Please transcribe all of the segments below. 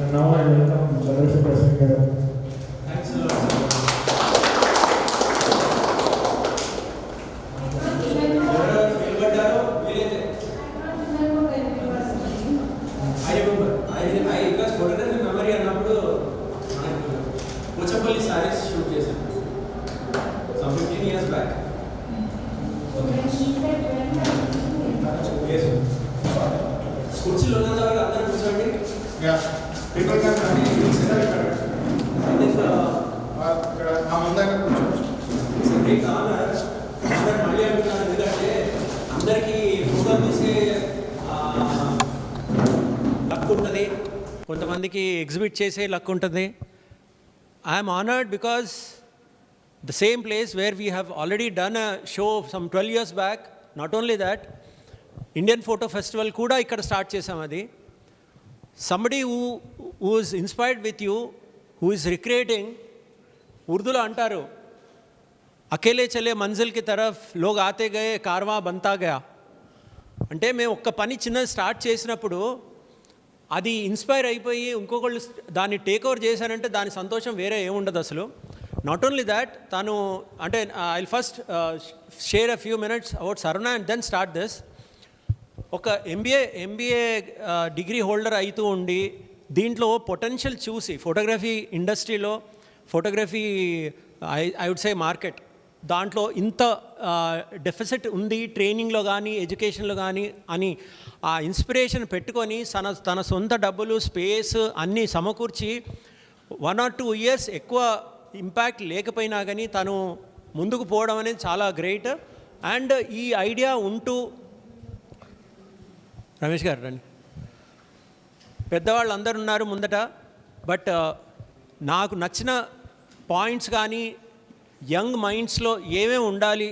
And now I welcome Chandrasekhar Singh garu. Thanks a lot, sir. Because photography memory అన్నప్పుడు మనకు Pochampally saris shoot చేశాను some 15 years back. కుర్చీలో ఉన్నంత వరకు అందరూ కూర్చోండి. People can మళ్ళీ అంటున్నాను ఎందుకంటే అందరికీ ఫోటో తీసే లక్ ఉంటుంది, కొంతమందికి ఎగ్జిబిట్ చేసే లక్ ఉంటుంది. I'm honoured because the same place where we have already done a show some 12 years back, not only that, Indian Photo Festival kuda ikkada start chesam adi. Somebody who is inspired with you, who is recreating, urdu lo antaru akele chale manzil ki taraf log aate gaye karwa banta gaya ante మేము ఒక్క పని చిన్న start చేసినప్పుడు అది inspire అయిపోయి ఇంకొకళ్ళు దాన్ని take over చేశారంటే దాని సంతోషం వేరే ఏముండదు అసలు. నాట్ ఓన్లీ దాట్ తను అంటే I first share a few minutes about Saravana and then start this. ఒక ఎంబీఏ డిగ్రీ హోల్డర్ అవుతూ ఉండి దీంట్లో పొటెన్షియల్ చూసి ఫోటోగ్రఫీ ఇండస్ట్రీలో photography I would say market దాంట్లో ఇంత డెఫిసిట్ ఉంది ట్రైనింగ్లో కానీ ఎడ్యుకేషన్లో కానీ అని ఆ ఇన్స్పిరేషన్ పెట్టుకొని తన సొంత డబ్బులు స్పేస్ అన్నీ సమకూర్చి 1 or 2 years ఎక్కువ ఇంపాక్ట్ లేకపోయినా కానీ తను ముందుకు పోవడం అనేది చాలా గ్రేట్. అండ్ ఈ ఐడియా ఉంటూ రమేష్ గారు రండి, పెద్దవాళ్ళు అందరు ఉన్నారు ముందట, బట్ నాకు నచ్చిన పాయింట్స్ కానీ యంగ్ మైండ్స్లో ఏమేమి ఉండాలి,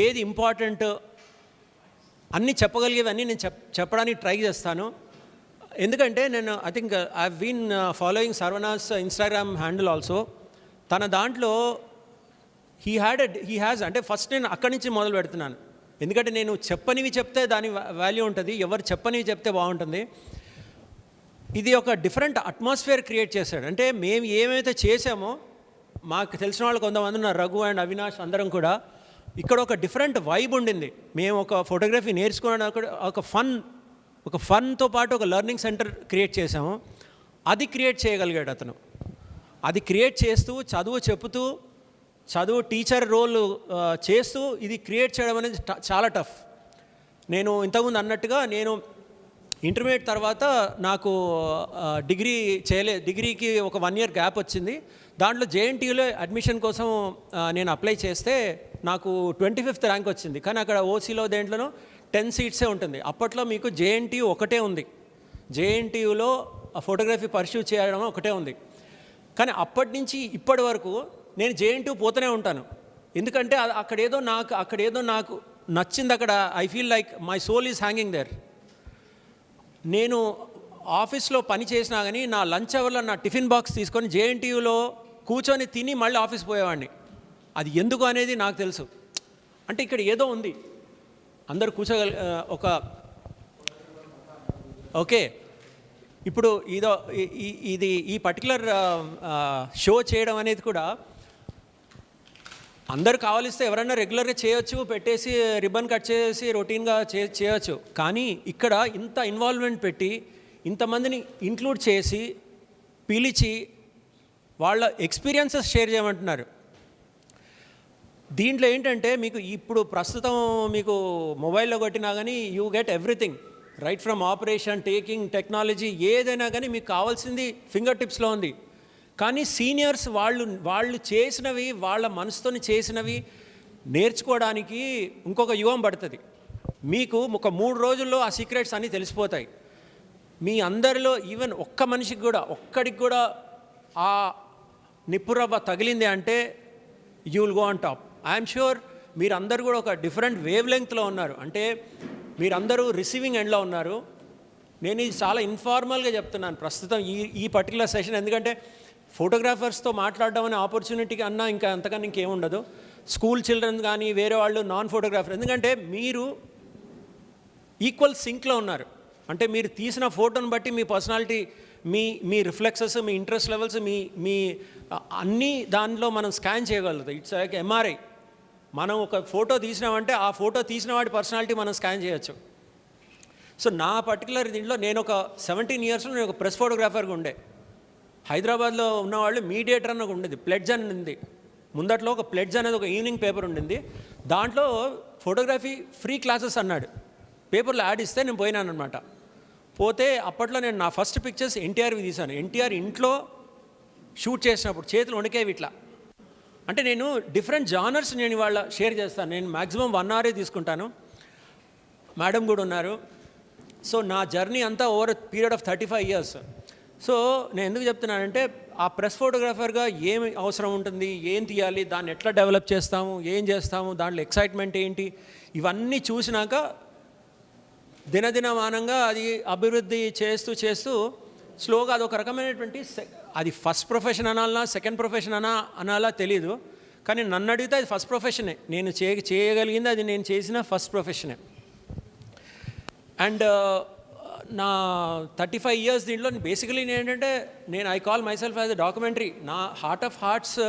ఏది ఇంపార్టెంట్ అన్నీ చెప్పగలిగేవన్నీ నేను చెప్పడానికి ట్రై చేస్తాను. ఎందుకంటే నేను I think I been following Sarvana's Instagram handle also. తన దాంట్లో హీ హ్యాజ్ అంటే ఫస్ట్ నేను అక్కడి నుంచి మొదలు పెడుతున్నాను, ఎందుకంటే నేను చెప్పనివి చెప్తే దాని వాల్యూ ఉంటుంది, ఎవరు చెప్పనివి చెప్తే బాగుంటుంది. ఇది ఒక డిఫరెంట్ అట్మాస్ఫియర్ క్రియేట్ చేశాడు. అంటే మేము ఏమైతే చేసామో మాకు తెలిసిన వాళ్ళు కొంతమంది ఉన్నారు, రఘు అండ్ అవినాష్ అందరం కూడా, ఇక్కడ ఒక డిఫరెంట్ వైబ్ ఉండింది. మేము ఒక ఫోటోగ్రఫీ నేర్చుకోవడానికి ఒక ఫన్తో పాటు ఒక లెర్నింగ్ సెంటర్ క్రియేట్ చేసాము. అది క్రియేట్ చేయగలిగాడు అతను. అది క్రియేట్ చేస్తూ చదువు టీచర్ రోల్ చేస్తూ ఇది క్రియేట్ చేయడం అనేది చాలా టఫ్. నేను ఇంతకుముందు అన్నట్టుగా నేను ఇంటర్మీడియట్ తర్వాత నాకు డిగ్రీకి ఒక 1 year గ్యాప్ వచ్చింది. దాంట్లో జేఎన్టీయూలో అడ్మిషన్ కోసం నేను అప్లై చేస్తే నాకు 25th ర్యాంక్ వచ్చింది. కానీ అక్కడ ఓసీలో దేంట్లోనో 10 seats ఉంటుంది. అప్పట్లో మీకు జేఎన్టీయూ ఒకటే ఉంది, జేఎన్టీయూలో ఫోటోగ్రఫీ పర్స్యూ చేయడం ఒకటే ఉంది. కానీ అప్పటి నుంచి ఇప్పటి వరకు నేను జేఎన్టీయూ పోతూనే ఉంటాను, ఎందుకంటే అక్కడేదో నాకు నచ్చింది. అక్కడ I feel like my soul is hanging there. నేను ఆఫీస్లో పని చేసినా కానీ నా లంచ్ అవర్లో నా టిఫిన్ బాక్స్ తీసుకొని జేఎన్టీయూలో కూర్చొని తిని మళ్ళీ ఆఫీస్ పోయేవాడిని. అది ఎందుకు అనేది నాకు తెలుసు. అంటే ఇక్కడ ఏదో ఉంది, అందరు ఓకే. ఇప్పుడు ఈ పర్టికులర్ షో చేయడం అనేది కూడా అందరు కావాలిస్తే ఎవరైనా రెగ్యులర్గా చేయొచ్చు, పెట్టేసి రిబ్బన్ కట్ చేసి రొటీన్గా చేయొచ్చు. కానీ ఇక్కడ ఇంత ఇన్వాల్వ్మెంట్ పెట్టి ఇంతమందిని ఇంక్లూడ్ చేసి పిలిచి వాళ్ళ ఎక్స్పీరియన్సెస్ షేర్ చేయమంటున్నారు. దీంట్లో ఏంటంటే మీకు ఇప్పుడు ప్రస్తుతం మీకు మొబైల్లో కొట్టినా కానీ you get everything, right from operation, taking, technology, ఏదైనా కానీ మీకు కావాల్సింది ఫింగర్ టిప్స్లో ఉంది. కానీ సీనియర్స్ వాళ్ళు చేసినవి, వాళ్ళ మనసుతోని చేసినవి నేర్చుకోవడానికి ఇంకొక యుగం పడుతుంది. మీకు ఒక 3 రోజుల్లో ఆ సీక్రెట్స్ అన్నీ తెలిసిపోతాయి. మీ అందరిలో ఈవెన్ ఒక్కడికి కూడా ఆ నిప్పురవ్వ తగిలింది అంటే you will go on top. I'm sure మీరందరూ కూడా ఒక డిఫరెంట్ వేవ్ లెంగ్త్లో ఉన్నారు, అంటే మీరందరూ రిసీవింగ్ ఎండ్లో ఉన్నారు. నేను ఇది చాలా ఇన్ఫార్మల్గా చెప్తున్నాను ప్రస్తుతం ఈ పర్టికులర్ సెషన్, ఎందుకంటే ఫోటోగ్రాఫర్స్తో మాట్లాడడం అనే ఆపర్చునిటీ అన్నా ఇంకా అంతకన్నా ఇంకేముండదు. స్కూల్ చిల్డ్రన్ కానీ వేరే వాళ్ళు నాన్ ఫోటోగ్రాఫర్, ఎందుకంటే మీరు ఈక్వల్ సింక్లో ఉన్నారు. అంటే మీరు తీసిన ఫోటోని బట్టి మీ పర్సనాలిటీ మీ రిఫ్లెక్సెస్, మీ ఇంట్రెస్ట్ లెవెల్స్, మీ అన్నీ దానిలో మనం స్కాన్ చేయగలుగుతాం. It's like MRI. మనం ఒక ఫోటో తీసినామంటే ఆ ఫోటో తీసిన వాడి పర్సనాలిటీ మనం స్కాన్ చేయొచ్చు. సో నా పర్టికులర్ దీంట్లో నేను ఒక 17 ఇయర్స్లో నేను ఒక ప్రెస్ ఫోటోగ్రాఫర్గా ఉండే. హైదరాబాద్లో ఉన్నవాళ్ళు మీడియేటర్ అని ఉండేది, ప్లెడ్జ్ అని ఉంది. ముందట్లో ఒక ప్లెడ్జ్ అనేది ఒక ఈవినింగ్ పేపర్ ఉండింది. దాంట్లో ఫోటోగ్రఫీ ఫ్రీ క్లాసెస్ అన్నాడు. పేపర్లో యాడ్ ఇస్తే నేను పోయినాను అనమాట. పోతే అప్పట్లో నేను నా ఫస్ట్ పిక్చర్స్ ఎన్టీఆర్వి తీశాను. ఎన్టీఆర్ ఇంట్లో షూట్ చేసినప్పుడు చేతులు వణికేవి ఇట్లా. అంటే నేను డిఫరెంట్ జానర్స్ నేను ఇవాళ షేర్ చేస్తాను. నేను మ్యాక్సిమం 1 hour తీసుకుంటాను. మేడం కూడా ఉన్నారు. సో నా జర్నీ అంతా over period of 35 years. So నేను ఎందుకు చెప్తున్నానంటే ఆ ప్రెస్ ఫోటోగ్రాఫర్గా ఏమి అవసరం ఉంటుంది, ఏం తీయాలి, దాన్ని ఎట్లా డెవలప్ చేస్తాము, ఏం చేస్తాము, దాంట్లో ఎక్సైట్మెంట్ ఏంటి, ఇవన్నీ చూసినాక దినదినమానంగా అది అభివృద్ధి చేస్తూ స్లోగా అదొక రకమైనటువంటి అది ఫస్ట్ ప్రొఫెషన్ అనాలనా సెకండ్ ప్రొఫెషన్ అనాలా తెలీదు. కానీ నన్ను అడిగితే అది ఫస్ట్ ప్రొఫెషనే. నేను చేయగలిగింది అది నేను చేసిన ఫస్ట్ ప్రొఫెషనే. అండ్ నా 35 years దీంట్లో బేసికలీ ఏంటంటే I call my self as a documentary. నా హార్ట్ ఆఫ్ హార్ట్స్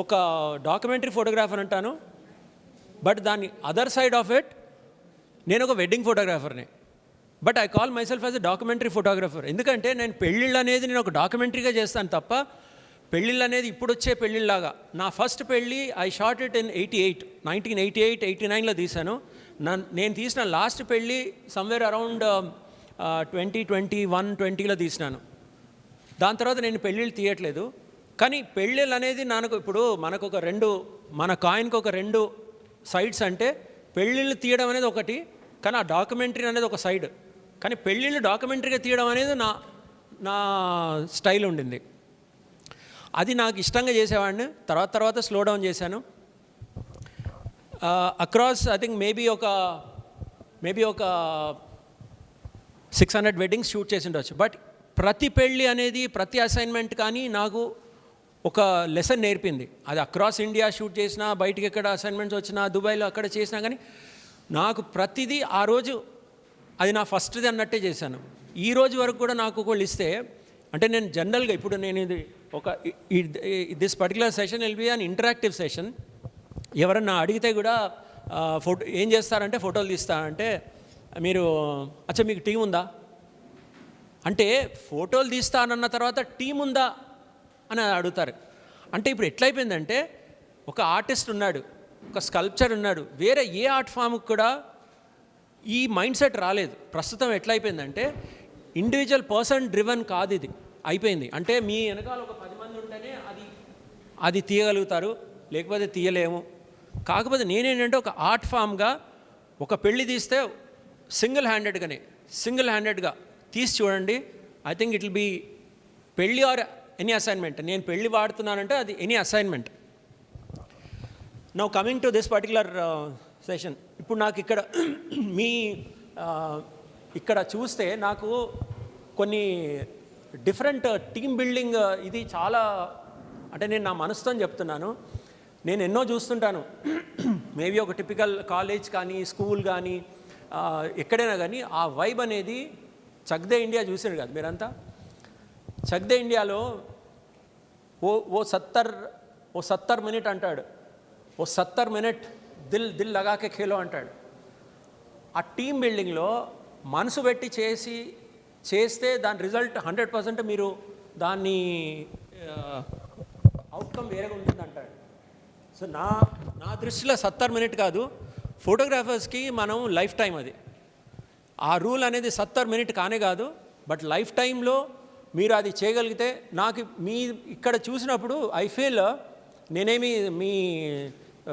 ఒక డాక్యుమెంటరీ ఫోటోగ్రాఫర్ అంటాను. బట్ దాని అదర్ సైడ్ ఆఫ్ ఇట్ నేను ఒక వెడ్డింగ్ ఫోటోగ్రాఫర్ని. But I call my self as a documentary photographer. ఎందుకంటే నేను పెళ్ళిళ్ళు అనేది నేను ఒక డాక్యుమెంటరీగా చేస్తాను తప్ప పెళ్ళిళ్ళు అనేది ఇప్పుడు వచ్చే పెళ్ళిళ్ళలాగా. నా ఫస్ట్ పెళ్ళి ఐ షాట్ ఇట్ ఇన్ 1988, 89లో తీశాను. నేను తీసిన లాస్ట్ పెళ్ళి సమ్వేర్ అరౌండ్ 2021-20లో తీసినాను. దాని తర్వాత నేను పెళ్ళిళ్ళు తీయట్లేదు. కానీ పెళ్ళిళ్ళు అనేది ఇప్పుడు మన కాయిన్కి ఒక 2 సైడ్స్. అంటే పెళ్ళిళ్ళు తీయడం అనేది ఒకటి, కానీ ఆ డాక్యుమెంటరీ అనేది ఒక సైడ్. కానీ పెళ్ళిళ్ళు డాక్యుమెంటరీగా తీయడం అనేది నా స్టైల్ ఉండింది. అది నాకు ఇష్టంగా చేసేవాడిని. తర్వాత స్లో డౌన్ చేశాను. అక్రాస్ ఐ థింక్ మేబీ ఒక 600 వెడ్డింగ్స్ షూట్ చేసి ఉండవచ్చు. బట్ ప్రతి పెళ్ళి అనేది ప్రతి అసైన్మెంట్ కానీ నాకు ఒక లెసన్ నేర్పింది. అది అక్రాస్ ఇండియా షూట్ చేసినా, బయటికి ఎక్కడ అసైన్మెంట్స్ వచ్చినా, దుబాయ్లో అక్కడ చేసినా కానీ నాకు ప్రతిదీ ఆ రోజు అది నా ఫస్ట్ది అన్నట్టే చేశాను. ఈ రోజు వరకు కూడా నాకు ఒకళ్ళు ఇస్తే, అంటే నేను జనరల్గా ఇప్పుడు నేను this particular session will be an interactive session. ఎవరన్నా అడిగితే కూడా ఫోటో ఏం చేస్తారంటే ఫోటోలు తీస్తారంటే మీరు అచ్చా మీకు టీం ఉందా అంటే ఫోటోలు తీస్తానన్న తర్వాత టీం ఉందా అని అడుగుతారు. అంటే ఇప్పుడు ఎట్లయిపోయిందంటే ఒక ఆర్టిస్ట్ ఉన్నాడు, ఒక స్కల్ప్చర్ ఉన్నాడు, వేరే ఏ ఆర్ట్ ఫామ్కి కూడా ఈ మైండ్ సెట్ రాలేదు. ప్రస్తుతం ఎట్లయిపోయిందంటే ఇండివిజువల్ పర్సన్ డ్రివెన్ కాదు, ఇది అయిపోయింది. అంటే మీ వెనకాల ఒక 10 మంది ఉంటేనే అది తీయగలుగుతారు, లేకపోతే తీయలేము. కాకపోతే నేనేంటంటే ఒక ఆర్ట్ ఫామ్గా ఒక పెళ్ళి తీస్తే సింగిల్ హ్యాండెడ్గా తీసి చూడండి. I think it will be పెళ్ళి ఆర్ ఎనీ అసైన్మెంట్. నేను పెళ్ళి వాడుతున్నానంటే అది any assignment. Now coming to this particular session. ఇప్పుడు నాకు ఇక్కడ చూస్తే నాకు కొన్ని డిఫరెంట్ టీమ్ బిల్డింగ్ ఇది చాలా, అంటే నేను నా మనసుతో చెప్తున్నాను. నేను ఎన్నో చూస్తుంటాను. మేబీ ఒక టిపికల్ కాలేజ్ కానీ స్కూల్ కానీ ఎక్కడైనా కానీ ఆ వైబ్ అనేది చక్ దే ఇండియా చూసారు కదా మీరంతా. చక్ దే ఇండియాలో ఓ 70 మినిట్ అంటాడు, ఓ 70 మినిట్ దిల్ లగాకే ఖేలో అంటాడు. ఆ టీమ్ బిల్డింగ్లో మనసు పెట్టి చేస్తే దాని రిజల్ట్ 100% మీరు దాన్ని అవుట్కమ్ వేరేగా ఉంటుంది అంటాడు. సో నా దృష్టిలో 70 మినిట్ కాదు, ఫోటోగ్రాఫర్స్కి మనం లైఫ్ టైం అది. ఆ రూల్ అనేది 70 మినిట్ కానే కాదు, బట్ లైఫ్ టైంలో మీరు అది చేయగలిగితే నాకు ఇక్కడ చూసినప్పుడు ఐ ఫీల్ నేనేమి మీ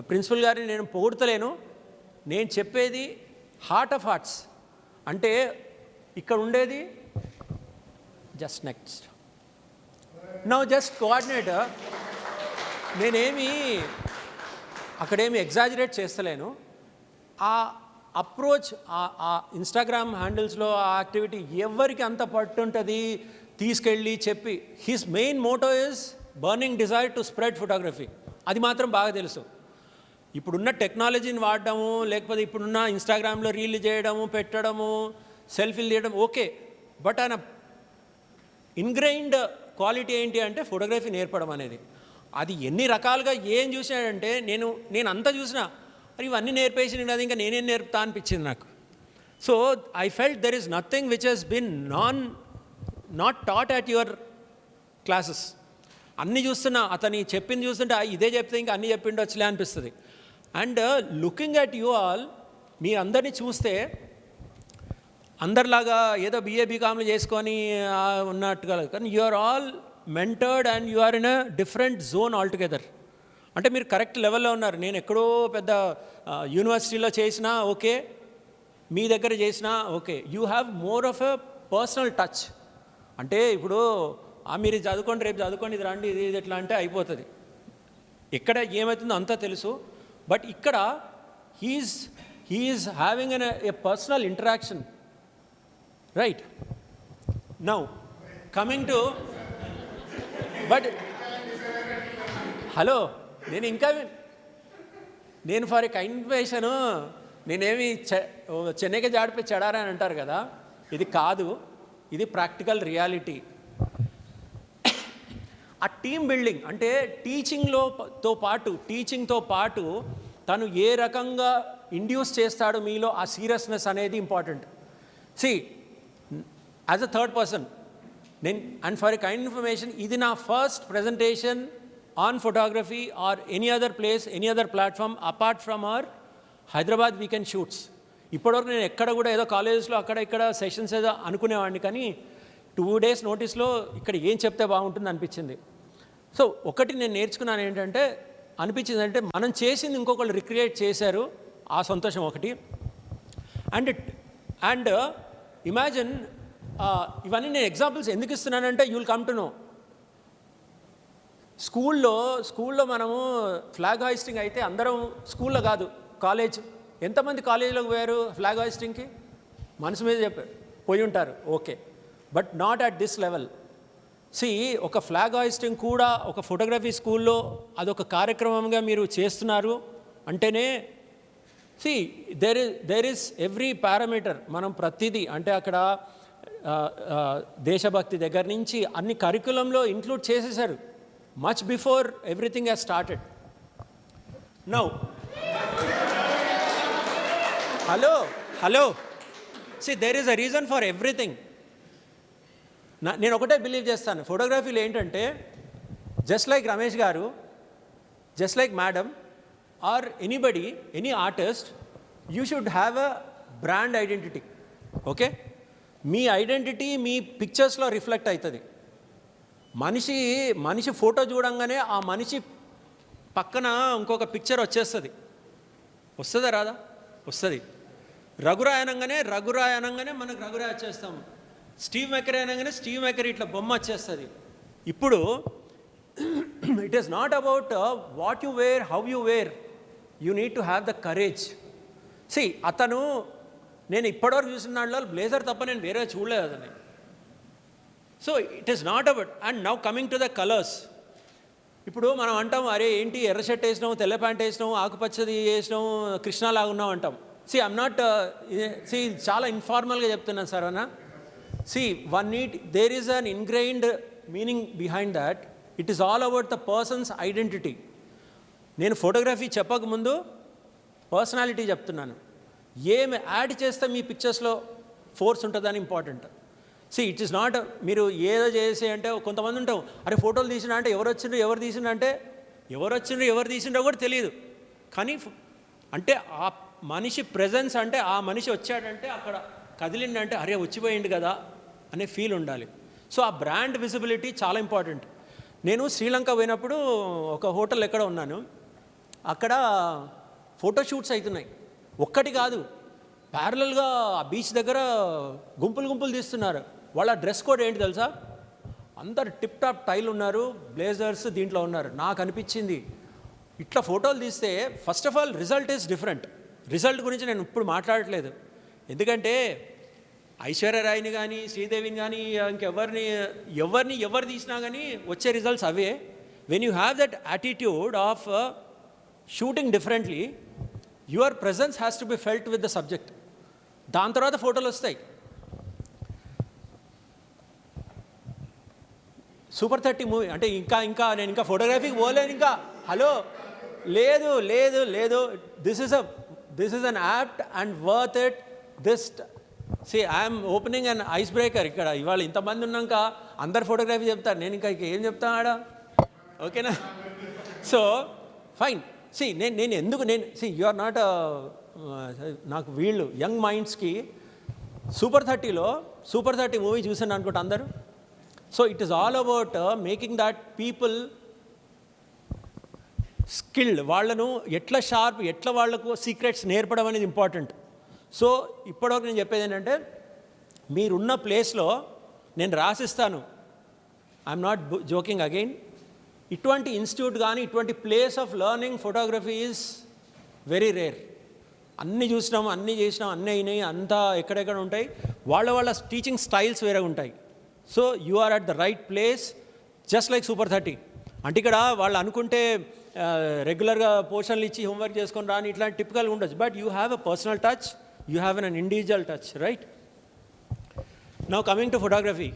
ప్రిన్సిపల్ గారిని నేను పొగుడతలేను. నేను చెప్పేది హార్ట్ ఆఫ్ హార్ట్స్. అంటే ఇక్కడ ఉండేది just next now just coordinator. నేనేమి అక్కడేమి ఎగ్జాజరేట్ చేస్తలేను. ఆ అప్రోచ్ ఆ ఇన్స్టాగ్రామ్ హ్యాండిల్స్లో ఆ యాక్టివిటీ ఎవరికి అంత పట్టుంటుంది తీసుకెళ్ళి చెప్పి. His main motto is burning desire to spread photography. అది మాత్రం బాగా తెలుసు. ఇప్పుడున్న టెక్నాలజీని వాడడము, లేకపోతే ఇప్పుడున్న ఇన్స్టాగ్రామ్లో రీల్ చేయడము, పెట్టడము, సెల్ఫీలు తీయడం ఓకే. బట్ ఆయన ఇన్గ్రైన్డ్ క్వాలిటీ ఏంటి అంటే ఫోటోగ్రఫీ నేర్పడం అనేది. అది ఎన్ని రకాలుగా ఏం చూసాడంటే నేను అంతా చూసినా మరి ఇవన్నీ నేర్పేసి అది ఇంకా నేనేం నేర్పుతా అనిపించింది నాకు. So I felt there is nothing which he's been not taught at your classes. అన్నీ చూస్తున్నా, అతని చెప్పింది చూస్తుంటే ఇదే చెప్తే ఇంకా అన్నీ చెప్పిండొచ్చులే అనిపిస్తుంది. And looking at you all, మీ అందరినీ చూస్తే అందరిలాగా ఏదో బీకామ్లు చేసుకొని ఉన్నట్టుగా, కానీ you are all mentored and you are in a different zone altogether. అంటే మీరు కరెక్ట్ లెవెల్లో ఉన్నారు. నేను ఎక్కడో పెద్ద యూనివర్సిటీలో చేసినా ఓకే, మీ దగ్గర చేసినా okay, you have more of a personal touch. అంటే ఇప్పుడు మీరు చదువుకోండి, రేపు చదువుకోండి, ఇది రండి, ఇది ఎట్లా అంటే అయిపోతుంది. ఎక్కడ ఏమవుతుందో అంతా తెలుసు. బట్ ఇక్కడ he is having a personal interaction. Right now coming to but hello, నేను ఫర్ ఎ కన్ఫెషన్, నేనేమి చెన్నైకి జాడిపోయి చెడారా అని అంటారు కదా, ఇది కాదు, ఇది ప్రాక్టికల్ రియాలిటీ. ఆ టీమ్ బిల్డింగ్ అంటే టీచింగ్తో పాటు తను ఏ రకంగా ఇండ్యూస్ చేస్తాడు మీలో ఆ సీరియస్నెస్ అనేది important. C as a third person and for a kind information, ఇది నా first presentation on photography or any other place, any other platform apart from our Hyderabad weekend shoots. ఇప్పటివరకు నేను ఎక్కడ కూడా ఏదో కాలేజెస్లో అక్కడ ఇక్కడ సెషన్స్ ఏదో అనుకునేవాడిని, కానీ 2 days నోటీస్లో ఇక్కడ ఏం చెప్తే బాగుంటుంది అనిపించింది. సో ఒకటి నేను నేర్చుకున్నాను ఏంటంటే, అనిపించింది అంటే మనం చేసింది ఇంకొకళ్ళు రిక్రియేట్ చేశారు, ఆ సంతోషం ఒకటి. అండ్ ఇమాజిన్, ఇవన్నీ నేను ఎగ్జాంపుల్స్ ఎందుకు ఇస్తున్నానంటే you will come to know. స్కూల్లో మనము ఫ్లాగ్ హాయిస్టింగ్ అయితే అందరం, స్కూల్లో కాదు కాలేజ్, ఎంతమంది కాలేజీలోకి పోయారు ఫ్లాగ్ హాయిస్టింగ్కి? మనసు మీద చెప్పారు, పోయి ఉంటారు, okay, but not at this level. ఒక ఫ్లాగ్ హాయిస్టింగ్ కూడా ఒక ఫోటోగ్రఫీ స్కూల్లో అదొక కార్యక్రమంగా మీరు చేస్తున్నారు అంటేనే దేర్ ఈస్ ఎవ్రీ పారామీటర్. మనం ప్రతిదీ అంటే అక్కడ దేశభక్తి దగ్గర నుంచి అన్ని కరికులంలో ఇంక్లూడ్ చేసేసారు, much before everything has started. Now hello there is a reason for everything. నేను ఒకటే బిలీవ్ చేస్తాను, ఫోటోగ్రఫీలో ఏంటంటే just like Ramesh garu, just like madam or anybody, any artist, you should have a brand identity. Okay, మీ identity మీ పిక్చర్స్లో reflect అవుతుంది. మనిషి ఫోటో చూడంగానే ఆ మనిషి పక్కన ఇంకొక పిక్చర్ వస్తుందా రాదా? వస్తుంది. రఘురాయ్ అనగానే మనకు రఘురాయ్ వచ్చేస్తాము. స్టీవ్ మెకరీ అనగానే స్టీవ్ మెకరీ ఇట్లా బొమ్మ వచ్చేస్తుంది. ఇప్పుడు it is not about what you wear, how you wear, you need to have the courage. అతను, నేను ఇప్పటివరకు చూసిన దాంట్లో బ్లేజర్ తప్ప నేను వేరే చూడలేదు అతన్ని. So it is not about. And now coming to the colours. ఇప్పుడు మనం అంటాం, అరే ఏంటి ఎర్ర షర్ట్ వేసినావు, తెల్ల ప్యాంట్ వేసినావు, ఆకుపచ్చది వేసినావు, కృష్ణలాగా ఉన్నావు అంటాం. ఐఎమ్ నాట్ చాలా ఇన్ఫార్మల్గా చెప్తున్నాను సార్ అన్న. there is an ingrained meaning behind that. It is all about the person's identity. నేను ఫోటోగ్రఫీ చెప్పకముందు పర్సనాలిటీ చెప్తున్నాను. ఏమి యాడ్ చేస్తే మీ పిక్చర్స్లో ఫోర్స్ ఉంటుందని ఇంపార్టెంట్. ఇట్ ఈస్ నాట్ మీరు ఏదో చేసి అంటే, కొంతమంది ఉంటాం, అరే ఫోటోలు తీసినా అంటే ఎవరు వచ్చిండ్రు ఎవరు తీసిండ్రో కూడా తెలియదు. కానీ అంటే ఆ మనిషి ప్రెజెన్స్, అంటే ఆ మనిషి వచ్చాడంటే అక్కడ కదిలిండంటే అరే వచ్చిపోయింది కదా అనే ఫీల్ ఉండాలి. ఆ బ్రాండ్ విజిబిలిటీ చాలా ఇంపార్టెంట్. నేను శ్రీలంక పోయినప్పుడు ఒక హోటల్ ఎక్కడ ఉన్నాను, అక్కడ ఫోటోషూట్స్ అవుతున్నాయి. ఒక్కటి కాదు, ప్యారలల్గా ఆ బీచ్ దగ్గర గుంపులు తీస్తున్నారు. వాళ్ళ డ్రెస్ కోడ్ ఏంటి తెలుసా? అందరు టిప్ టాప్ టైల్ ఉన్నారు, బ్లేజర్స్ దీంట్లో ఉన్నారు. నాకు అనిపించింది, ఇట్లా ఫోటోలు తీస్తే first of all result is different. Result గురించి నేను ఇప్పుడు మాట్లాడట్లేదు, ఎందుకంటే ఐశ్వర్యరాయ్ని కానీ శ్రీదేవిని కానీ ఎవరు తీసినా కానీ వచ్చే results away. When you have that attitude of shooting differently, your presence has to B felt with the subject. దాని తర్వాత ఫోటోలు వస్తాయి. సూపర్ 30 మూవీ అంటే ఇంకా నేను ఇంకా ఫోటోగ్రఫీకి పోలేను ఇంకా. హలో, లేదు. This is an apt and worth it. See, I'm opening and ice breaker ఇక్కడ. ఇవాళ ఇంతమంది ఉన్నాక అందరు ఫోటోగ్రఫీ చెప్తారు, నేను ఇంకా ఏం చెప్తాను ఆడ. ఓకేనా? So fine. నేను ఎందుకు యు ఆర్ నాట్ నాకు వీళ్ళు యంగ్ మైండ్స్కి సూపర్ 30 మూవీ చూసాను అనుకుంటా అందరూ. So it is all about making that people skilled, వాళ్ళను ఎట్లా వాళ్లకు సీక్రెట్స్ నేర్పడం అనేది ఇంపార్టెంట్. సో ఇప్పటివరకు నేను చెప్పేది ఏంటంటే, మీరున్న ప్లేస్లో నేను రాసిస్తాను. I'm not joking again. ఇటువంటి ఇన్స్టిట్యూట్ కానీ ఇటువంటి place of learning photography is very rare. అన్నీ చూసినాం, అన్నీ చేసినాం, అన్నీ అయినాయి, అంతా ఎక్కడెక్కడ ఉంటాయి. వాళ్ళ టీచింగ్ స్టైల్స్ వేరే ఉంటాయి. So you are at the right place, just like super 30. అంటే ఇక్కడ వాళ్ళు అనుకుంటే రెగ్యులర్గా పోర్షన్లు ఇచ్చి హోంవర్క్ చేసుకొని రాని ఇట్లాంటి టిపికల్గా ఉండొచ్చు. But you have a personal touch, you have an individual touch, right? Now coming to photography.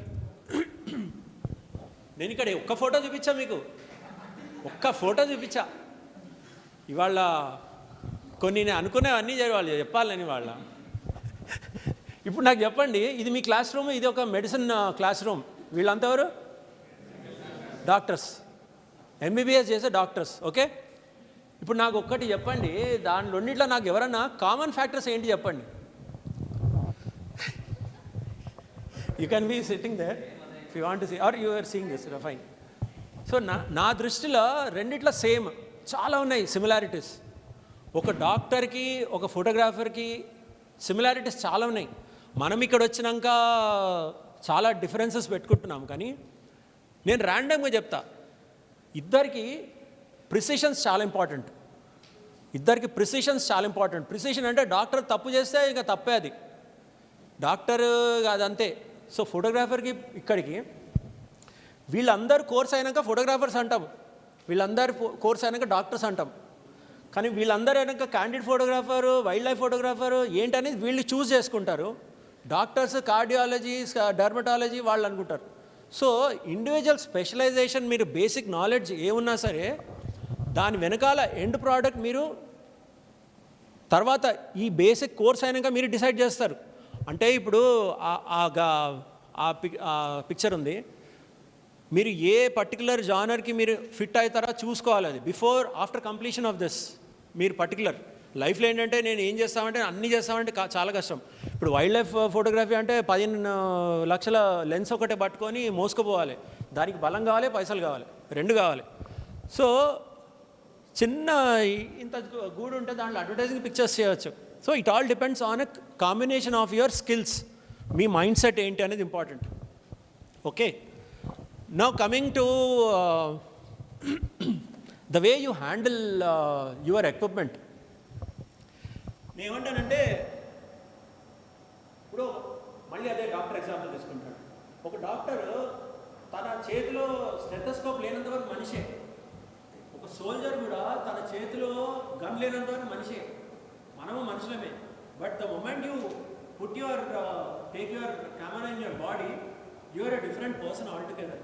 నేను ఇక్కడ ఒక్క ఫోటో చూపించా ఇవాళ. కొన్ని నేను అనుకునేవన్నీ వాళ్ళు చెప్పాలని వాళ్ళ. ఇప్పుడు నాకు చెప్పండి, ఇది మీ క్లాస్ రూమ్, ఇది ఒక మెడిసిన్ క్లాస్ రూమ్. వీళ్ళంతా ఎవరు? డాక్టర్స్, ఎంబీబీఎస్ చేసే డాక్టర్స్. ఓకే, ఇప్పుడు నాకు ఒక్కటి చెప్పండి, దానిలోన్నిట్లో నాకు ఎవరన్నా కామన్ ఫ్యాక్టర్స్ ఏంటి చెప్పండి. You can be sitting there if you want to see or you are seeing this, fine. So నా దృష్టిలో రెండిట్లో సేమ్ చాలా ఉన్నాయి సిమిలారిటీస్. ఒక డాక్టర్కి ఒక ఫోటోగ్రాఫర్కి సిమిలారిటీస్ చాలా ఉన్నాయి. మనం ఇక్కడ వచ్చినాక చాలా డిఫరెన్సెస్ పెట్టుకుంటున్నాం. కానీ నేను ర్యాండమ్గా చెప్తా, ఇద్దరికి ప్రిసిషన్స్ చాలా ఇంపార్టెంట్. ప్రిసిషన్ అంటే డాక్టర్ తప్పు చేస్తే ఇక తప్పే అది, డాక్టర్ అదంతే. సో ఫోటోగ్రాఫర్కి ఇక్కడికి వీళ్ళందరూ కోర్స్ అయినాక ఫోటోగ్రాఫర్స్ అంటాం, వీళ్ళందరూ కోర్స్ అయినాక డాక్టర్స్ అంటాం. కానీ వీళ్ళందరూ అయినాక candid photographer, wild life photographer ఏంటనేది వీళ్ళు చూస్ చేసుకుంటారు. డాక్టర్స్ కార్డియాలజీ, డర్మటాలజీ వాళ్ళు అనుకుంటారు. సో ఇండివిజువల్ స్పెషలైజేషన్, మీరు బేసిక్ నాలెడ్జ్ ఏమున్నా సరే దాని వెనకాల ఎండ్ ప్రోడక్ట్ మీరు తర్వాత ఈ బేసిక్ కోర్స్ అయినాక మీరు డిసైడ్ చేస్తారు. అంటే ఇప్పుడు పిక్చర్ ఉంది, మీరు ఏ పర్టికులర్ జానర్కి మీరు ఫిట్ అవుతారో చూసుకోవాలి. అది ఆఫ్టర్ కంప్లీషన్ ఆఫ్ దిస్ మీరు పర్టికులర్ లైఫ్లో ఏంటంటే నేను ఏం చేస్తామంటే అన్నీ చేస్తామంటే చాలా కష్టం. ఇప్పుడు వైల్డ్ లైఫ్ ఫోటోగ్రఫీ అంటే 15 లక్షల లెన్స్ ఒకటే పట్టుకొని మోసుకుపోవాలి. దానికి బలం కావాలి, పైసలు కావాలి, రెండు కావాలి. సో చిన్న ఇంత గూడు ఉంటే దాంట్లో అడ్వర్టైజింగ్ పిక్చర్స్ చేయవచ్చు. So it all depends on a combination of your skills. Me mind set ఏంటి అనేది important. Okay, now coming to the way you handle your equipment. నేను ఏమంటానంటే, ఇప్పుడు మళ్ళీ అదే డాక్టర్ ఎగ్జాంపుల్ తీసుకుంటాడు. ఒక డాక్టర్ తన చేతిలో స్టెథోస్కోప్ లేనంత వరకు మనిషే. ఒక సోల్జర్ కూడా తన చేతిలో గన్ లేనంత వరకు మనిషే. మనము మనుషులమే. But the moment you take your camera in your body, you are a different person altogether.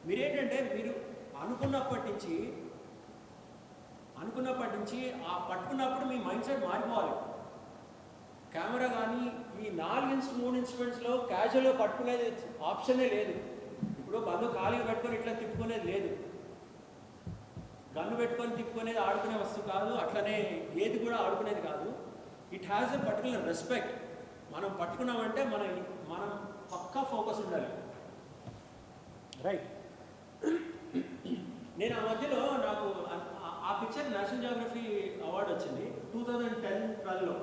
మీరేంటంటే మీరు అనుకున్నప్పటి నుంచి ఆ పట్టుకున్నప్పుడు మీ మైండ్ సెట్ మారిపోవాలి. కెమెరా కానీ ఈ 3 ఇన్స్ట్రుమెంట్స్లో క్యాజువల్గా పట్టుకునేది ఆప్షనే లేదు. ఇప్పుడు బంధు ఖాళీగా పెట్టుకొని ఇట్లా తిప్పుకునేది లేదు, గన్ను పెట్టుకొని తిప్పుకునేది ఆడుకునే వస్తువు కాదు, అట్లనే ఏది కూడా ఆడుకునేది కాదు. It has a particular respect. మనం పట్టుకున్నామంటే మనం పక్కా ఫోకస్ ఉండాలి, రైట్? నేను ఆ మధ్యలో నాకు ఆ పిక్చర్ నేషనల్ జియోగ్రఫీ అవార్డు వచ్చింది 2010-12లో.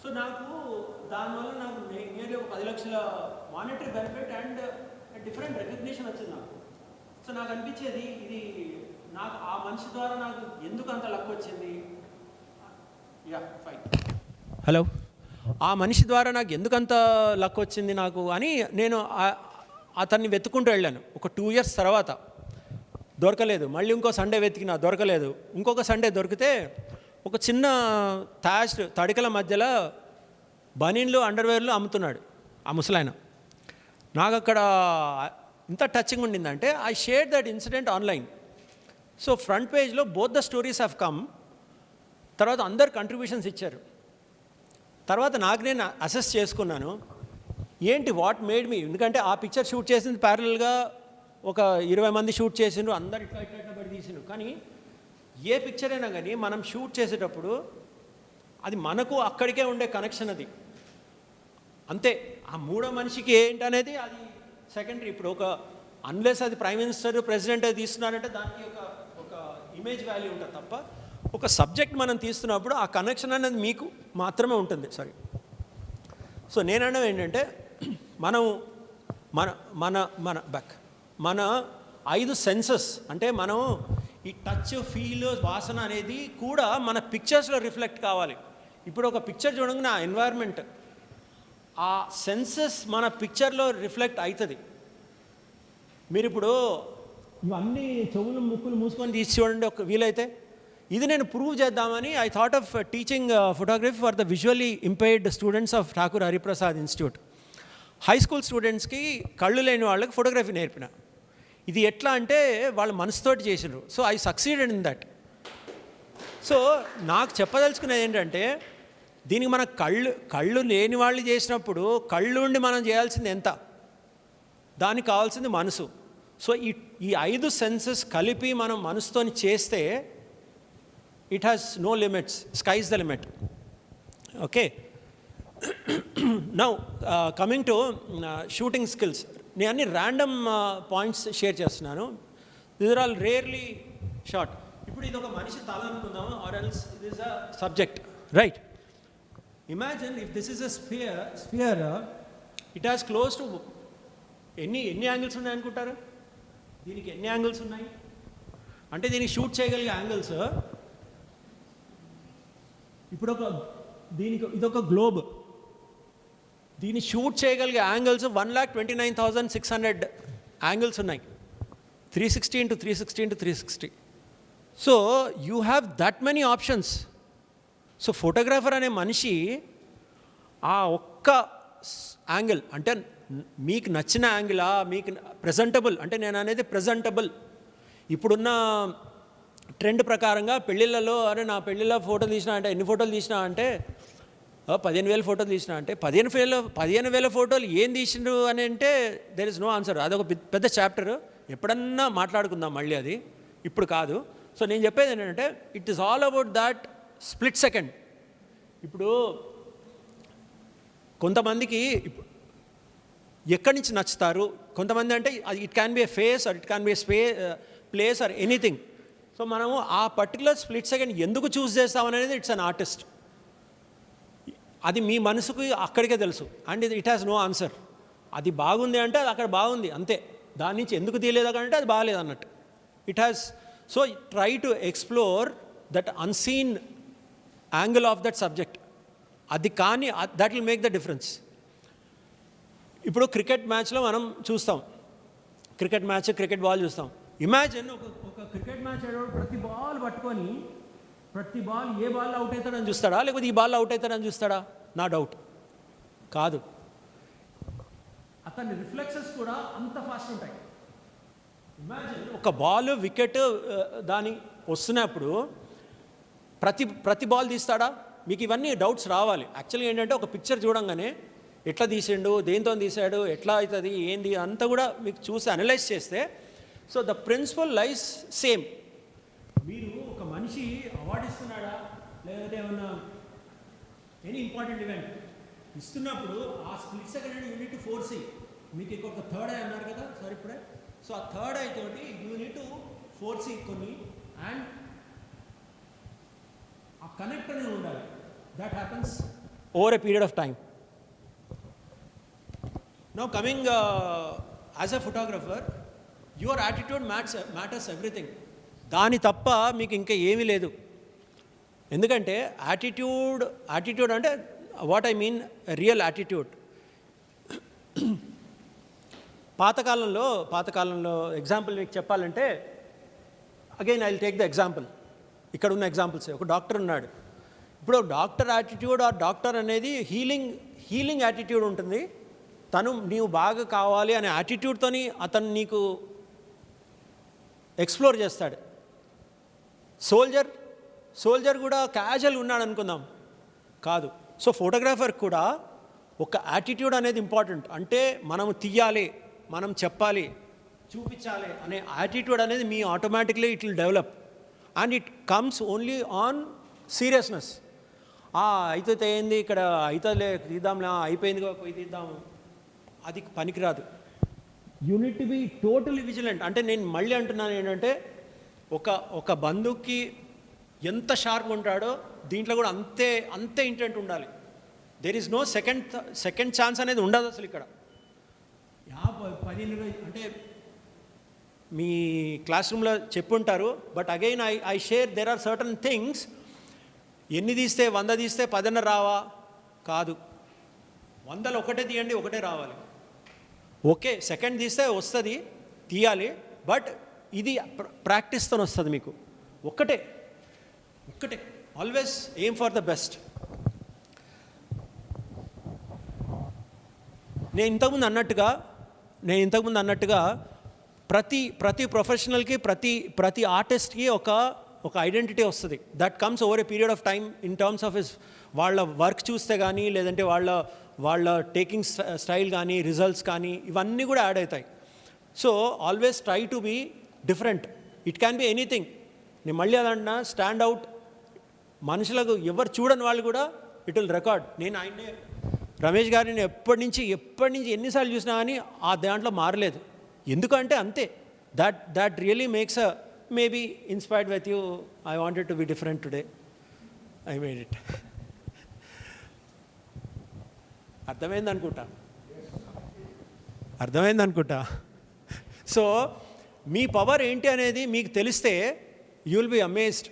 సో నాకు దానివల్ల నాకు నియర్లీ ఒక 10 లక్షల monetary benefit and different recognition వచ్చింది నాకు. సో నాకు అనిపించేది, ఇది నాకు ఆ మనిషి ద్వారా నాకు ఎందుకు అంత లక్ వచ్చింది. Fine, hello. ఆ మనిషి ద్వారా నాకు ఎందుకంత లక్ వచ్చింది నాకు అని నేను అతన్ని వెతుక్కుంటూ వెళ్ళాను. ఒక 2 years తర్వాత దొరకలేదు. మళ్ళీ ఇంకో సండే వెతికినా దొరకలేదు. ఇంకొక సండే దొరికితే ఒక చిన్న తడికల మధ్యలో బనీన్లు, అండర్వేర్లు అమ్ముతున్నాడు ఆ ముసలాయన. నాకు అక్కడ ఇంత టచింగ్ ఉండిందంటే I share that incident online. So front పేజ్లో both the stories have come. తర్వాత అందరు కంట్రిబ్యూషన్స్ ఇచ్చారు. తర్వాత నాకు నేను అసెస్ చేసుకున్నాను, ఏంటి వాట్ మేడ్ మీ, ఎందుకంటే ఆ పిక్చర్ షూట్ చేసింది ప్యారలల్గా ఒక 20 మంది షూట్ చేసిండ్రు, అందరు ఇట్లా ఇట్లా ఇట్లా పడి తీసిండ్రు. కానీ ఏ పిక్చర్ అయినా కానీ మనం షూట్ చేసేటప్పుడు అది మనకు అక్కడికే ఉండే కనెక్షన్ అది అంతే. ఆ మూడో మనిషికి ఏంటనేది అది సెకండరీ. ఇప్పుడు ఒక అన్లెస్ అది ప్రైమ్ మినిస్టర్ ప్రెసిడెంట్ అది తీస్తున్నారంటే దానికి ఒక ఇమేజ్ వాల్యూ ఉంటుంది తప్ప, ఒక సబ్జెక్ట్ మనం తీస్తున్నప్పుడు ఆ కనెక్షన్ అనేది మీకు మాత్రమే ఉంటుంది. సారీ. సో నేనన్నా ఏంటంటే మనం మన మన మన బ్యాక్ మన 5 సెన్సెస్ అంటే మనం ఈ టచ్, ఫీల్, వాసన అనేది కూడా మన పిక్చర్స్లో రిఫ్లెక్ట్ కావాలి. ఇప్పుడు ఒక పిక్చర్ చూడంగానే ఆ ఎన్వైర్న్మెంట్, ఆ సెన్సెస్ మన పిక్చర్లో రిఫ్లెక్ట్ అవుతుంది. మీరు ఇప్పుడు ఇవన్నీ చెవులు ముక్కులు మూసుకొని తీసి చూడండి ఒక వీలైతే. ఇది నేను ప్రూవ్ చేద్దామని I thought of teaching photography for the visually impaired students of Thakur Hariprasad institute. High school స్టూడెంట్స్కి కళ్ళు లేని వాళ్ళకి ఫోటోగ్రఫీ నేర్పిన. ఇది ఎట్లా అంటే వాళ్ళు మనసుతోటి చేసినారు. So I succeeded in that. So నాకు చెప్పదలుచుకునేది ఏంటంటే దీనికి మన కళ్ళు లేని వాళ్ళు చేసినప్పుడు కళ్ళు ఉండి మనం చేయాల్సింది ఎంత, దానికి కావాల్సింది మనసు. సో ఈ 5 సెన్సెస్ కలిపి మనం మనసుతోని చేస్తే it has no limits, sky is the limit. Okay. Now coming to shooting skills. నేను అన్ని ర్యాండమ్ పాయింట్స్ షేర్ చేస్తున్నాను. These are all rarely short. ఇప్పుడు ఇది ఒక మనిషి తల అనుకుందాము, or else it is a subject, right? Imagine if this is a sphere, it has close to ఎన్ని యాంగిల్స్ ఉన్నాయి అనుకుంటారు? దీనికి ఎన్ని యాంగిల్స్ ఉన్నాయి అంటే దీనికి షూట్ చేయగలిగే యాంగిల్స్, ఇప్పుడు ఇదొక గ్లోబ్, దీన్ని షూట్ చేయగలిగే యాంగిల్స్ 1,29,600 యాంగిల్స్ ఉన్నాయి. 360 into 360 into 360. So you have that many options. So photographer అనే మనిషి ఆ ఒక్క యాంగిల్ అంటే మీకు నచ్చిన యాంగిలా, మీకు ప్రజెంటబుల్ అంటే నేను అనేది ప్రజెంటబుల్. ఇప్పుడున్న ట్రెండ్ ప్రకారంగా పెళ్ళిళ్ళలో అరే నా పెళ్ళిళ్ళ ఫోటో తీసినా అంటే ఎన్ని ఫోటోలు తీసినా అంటే 15,000 ఫోటోలు తీసినా అంటే 15,000 ఫోటోలు ఏం తీసిండ్రు అని అంటే దెర్ ఇస్ నో ఆన్సర్. అదొక పెద్ద చాప్టర్, ఎప్పుడన్నా మాట్లాడుకుందాం మళ్ళీ, అది ఇప్పుడు కాదు. సో నేను చెప్పేది ఏంటంటే it is all about that split second. ఇప్పుడు కొంతమందికి ఎక్కడి నుంచి నచ్చుతారు, కొంతమంది అంటే it can be a face or it can be a place or anything. So మనము ఆ పర్టికులర్ స్ప్లిట్ సెకండ్ ఎందుకు చూస్ చేస్తామనేది ఇట్స్ అన్ ఆర్టిస్ట్. అది మీ మనసుకు అక్కడికే తెలుసు and it has no answer. అది బాగుంది అంటే అది అక్కడ బాగుంది అంతే, దాని నుంచి ఎందుకు తీయలేదు అంటే అది బాగాలేదు అన్నట్టు. It has. So try to explore that unseen angle of that subject. అది కానీ that will make the difference. ఇప్పుడు క్రికెట్ మ్యాచ్లో మనం చూస్తాం, క్రికెట్ బాల్ చూస్తాం. ఇమాజిన్ ఒక క్రికెట్ మ్యాచ్ ఆడేవాడు ప్రతి బాల్ పట్టుకొని ప్రతి బాల్ ఏ బాల్ అవుట్ అవుతాడని చూస్తాడా, లేకపోతే ఈ బాల్ అవుట్ అవుతాడని చూస్తాడా? నా డౌట్ కాదు. అతని రిఫ్లెక్సెస్ కూడా అంత ఫాస్ట్ ఉంటాయి. ఇమాజిన్ ఒక బాల్ వికెట్ దాని వస్తున్నప్పుడు ప్రతి బాల్ తీస్తాడా? మీకు ఇవన్నీ డౌట్స్ రావాలి. యాక్చువల్గా ఏంటంటే ఒక పిక్చర్ చూడంగానే ఎట్లా తీసిండు, దేంతో తీసాడు, ఎట్లా అవుతుంది, ఏంది అంతా కూడా మీకు చూసి అనలైజ్ చేస్తే so the principle lies same. మీరు ఒక మనిషి అవార్డు ఇస్తున్నాడా లేకపోతే ఏమన్నా ఎనీ ఇంపార్టెంట్ ఈవెంట్ ఇస్తున్నప్పుడు ఆ split second you need to foresee. మీకు ఇంకొక థర్డ్ ఐ అన్నారు కదా సార్ ఇప్పుడే. సో ఆ థర్డ్ ఐ తోటి యూ నీడ్ టు ఫోర్సీ కొన్ని అండ్ ఆ కనెక్ట్ అనేది ఉండాలి. That happens over a period of time. Now coming as a photographer, your attitude matters everything. దాని తప్ప మీకు ఇంకా ఏమీ లేదు. ఎందుకంటే యాటిట్యూడ్ అంటే what I mean real attitude. పాతకాలంలో ఎగ్జాంపుల్ మీకు చెప్పాలంటే again I will take the example. ఇక్కడ ఉన్న ఎగ్జాంపుల్స్. ఒక డాక్టర్ ఉన్నాడు. ఇప్పుడు డాక్టర్ యాటిట్యూడ్ ఆర్ డాక్టర్ అనేది హీలింగ్ యాటిట్యూడ్ ఉంటుంది, తను నీవు బాగా కావాలి అనే యాటిట్యూడ్తోని అతను నీకు ఎక్స్ప్లోర్ చేస్తాడు. సోల్జర్ కూడా క్యాజువల్గా ఉన్నాడు అనుకుందాం, కాదు. సో ఫోటోగ్రాఫర్ కూడా ఒక యాటిట్యూడ్ అనేది ఇంపార్టెంట్. అంటే మనం తీయాలి, మనం చెప్పాలి, చూపించాలి అనే యాటిట్యూడ్ అనేది మీ automatically it will develop and it comes only on seriousness. అయితే ఏంది ఇక్కడ అవుతుందిలే తీద్దాంలే, అయిపోయింది పోయి తీద్దాము, అది పనికిరాదు. Unit B totally vigilant. అంటే నేను మళ్ళీ అంటున్నాను ఏంటంటే ఒక బంధువుకి ఎంత షార్ప్గా ఉంటాడో దీంట్లో కూడా అంతే ఇంటెంట్ ఉండాలి. There is no second chance అనేది ఉండదు అసలు ఇక్కడ. 10 అంటే మీ క్లాస్ రూమ్లో చెప్పుంటారు, but again I share there are certain things. ఎన్ని తీస్తే 100 తీస్తే 10 రావా? కాదు, 100లో ఒకటే తీయండి, ఒకటే రావాలి. ఓకే, సెకండ్ తీస్తే వస్తుంది, తీయాలి, బట్ ఇది ప్రాక్టీస్తో వస్తుంది మీకు. ఒక్కటే always aim for the best. నేను ఇంతకుముందు అన్నట్టుగా ప్రతి ప్రొఫెషనల్కి ప్రతి ఆర్టిస్ట్కి ఒక ఐడెంటిటీ వస్తుంది. That comes over a period of time in terms of వాళ్ళ వర్క్ చూస్తే కానీ, లేదంటే వాళ్ళ టేకింగ్ స్టైల్ కానీ, రిజల్ట్స్ కానీ, ఇవన్నీ కూడా యాడ్ అవుతాయి. So always try to be different. It can be anything. నేను మళ్ళీ అదంటున్నా, స్టాండ్ అవుట్. మనుషులకు ఎవరు చూడని వాళ్ళు కూడా ఇట్ విల్ రికార్డ్. నేను ఆయన్నే రమేష్ గారిని ఎప్పటి నుంచి ఎన్నిసార్లు చూసినా కానీ ఆ దాంట్లో మారలేదు. ఎందుకంటే అంతే. That really makes maybe inspired with you. I wanted to be different today. I made it. అర్థమైంది అనుకుంటా. సో మీ పవర్ ఏంటి అనేది మీకు తెలిస్తే యూ విల్ బి అమేజ్డ్.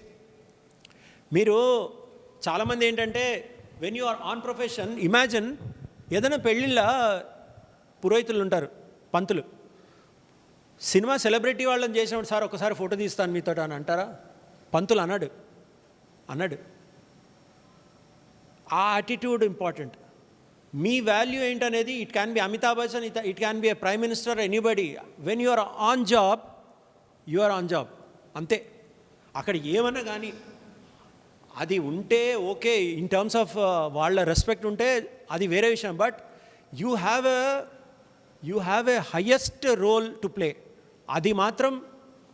మీరు చాలామంది ఏంటంటే when you are on profession, imagine ఏదైనా పెళ్ళిళ్ళ పురోహితులు ఉంటారు, పంతులు. సినిమా సెలబ్రిటీ వాళ్ళని చేసినప్పుడు, సార్ ఒకసారి ఫోటో తీస్తాను మీతో అని అంటారా? పంతులు అన్నాడు. ఆ యాటిట్యూడ్ ఇంపార్టెంట్. మీ వాల్యూ ఏంటనేది it can be Amitabh Bachchan, it can be a prime minister, anybody. When you are on job, you are on job, అంతే. అక్కడ ఏమన్నా కానీ అది ఉంటే ఓకే, ఇన్ టర్మ్స్ ఆఫ్ వాళ్ళ రెస్పెక్ట్ ఉంటే అది వేరే విషయం. But you have a highest role to play. అది మాత్రం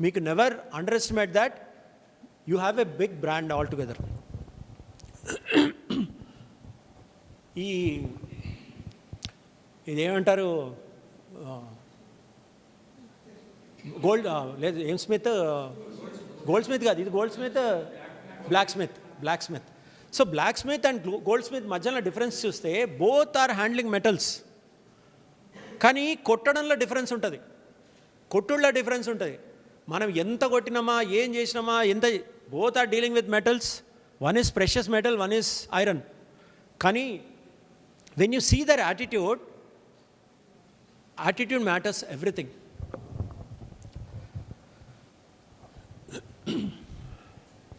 మీకు never underestimate that. You have a big brand altogether. ఇదేమంటారు, లేదు ఏం స్మిత్, గోల్డ్ స్మిత్ కాదు, ఇది goldsmith, blacksmith. So blacksmith and goldsmith మధ్యలో difference చూస్తే బోత్ ఆర్ హ్యాండ్లింగ్ మెటల్స్. కానీ కొట్టడంలో డిఫరెన్స్ ఉంటుంది, కొట్టుళ్ళ డిఫరెన్స్ ఉంటుంది. మనం ఎంత కొట్టినామా, ఏం చేసినామా, both are dealing with metals. One is precious metal, one is iron. కానీ when you see their attitude matters everything.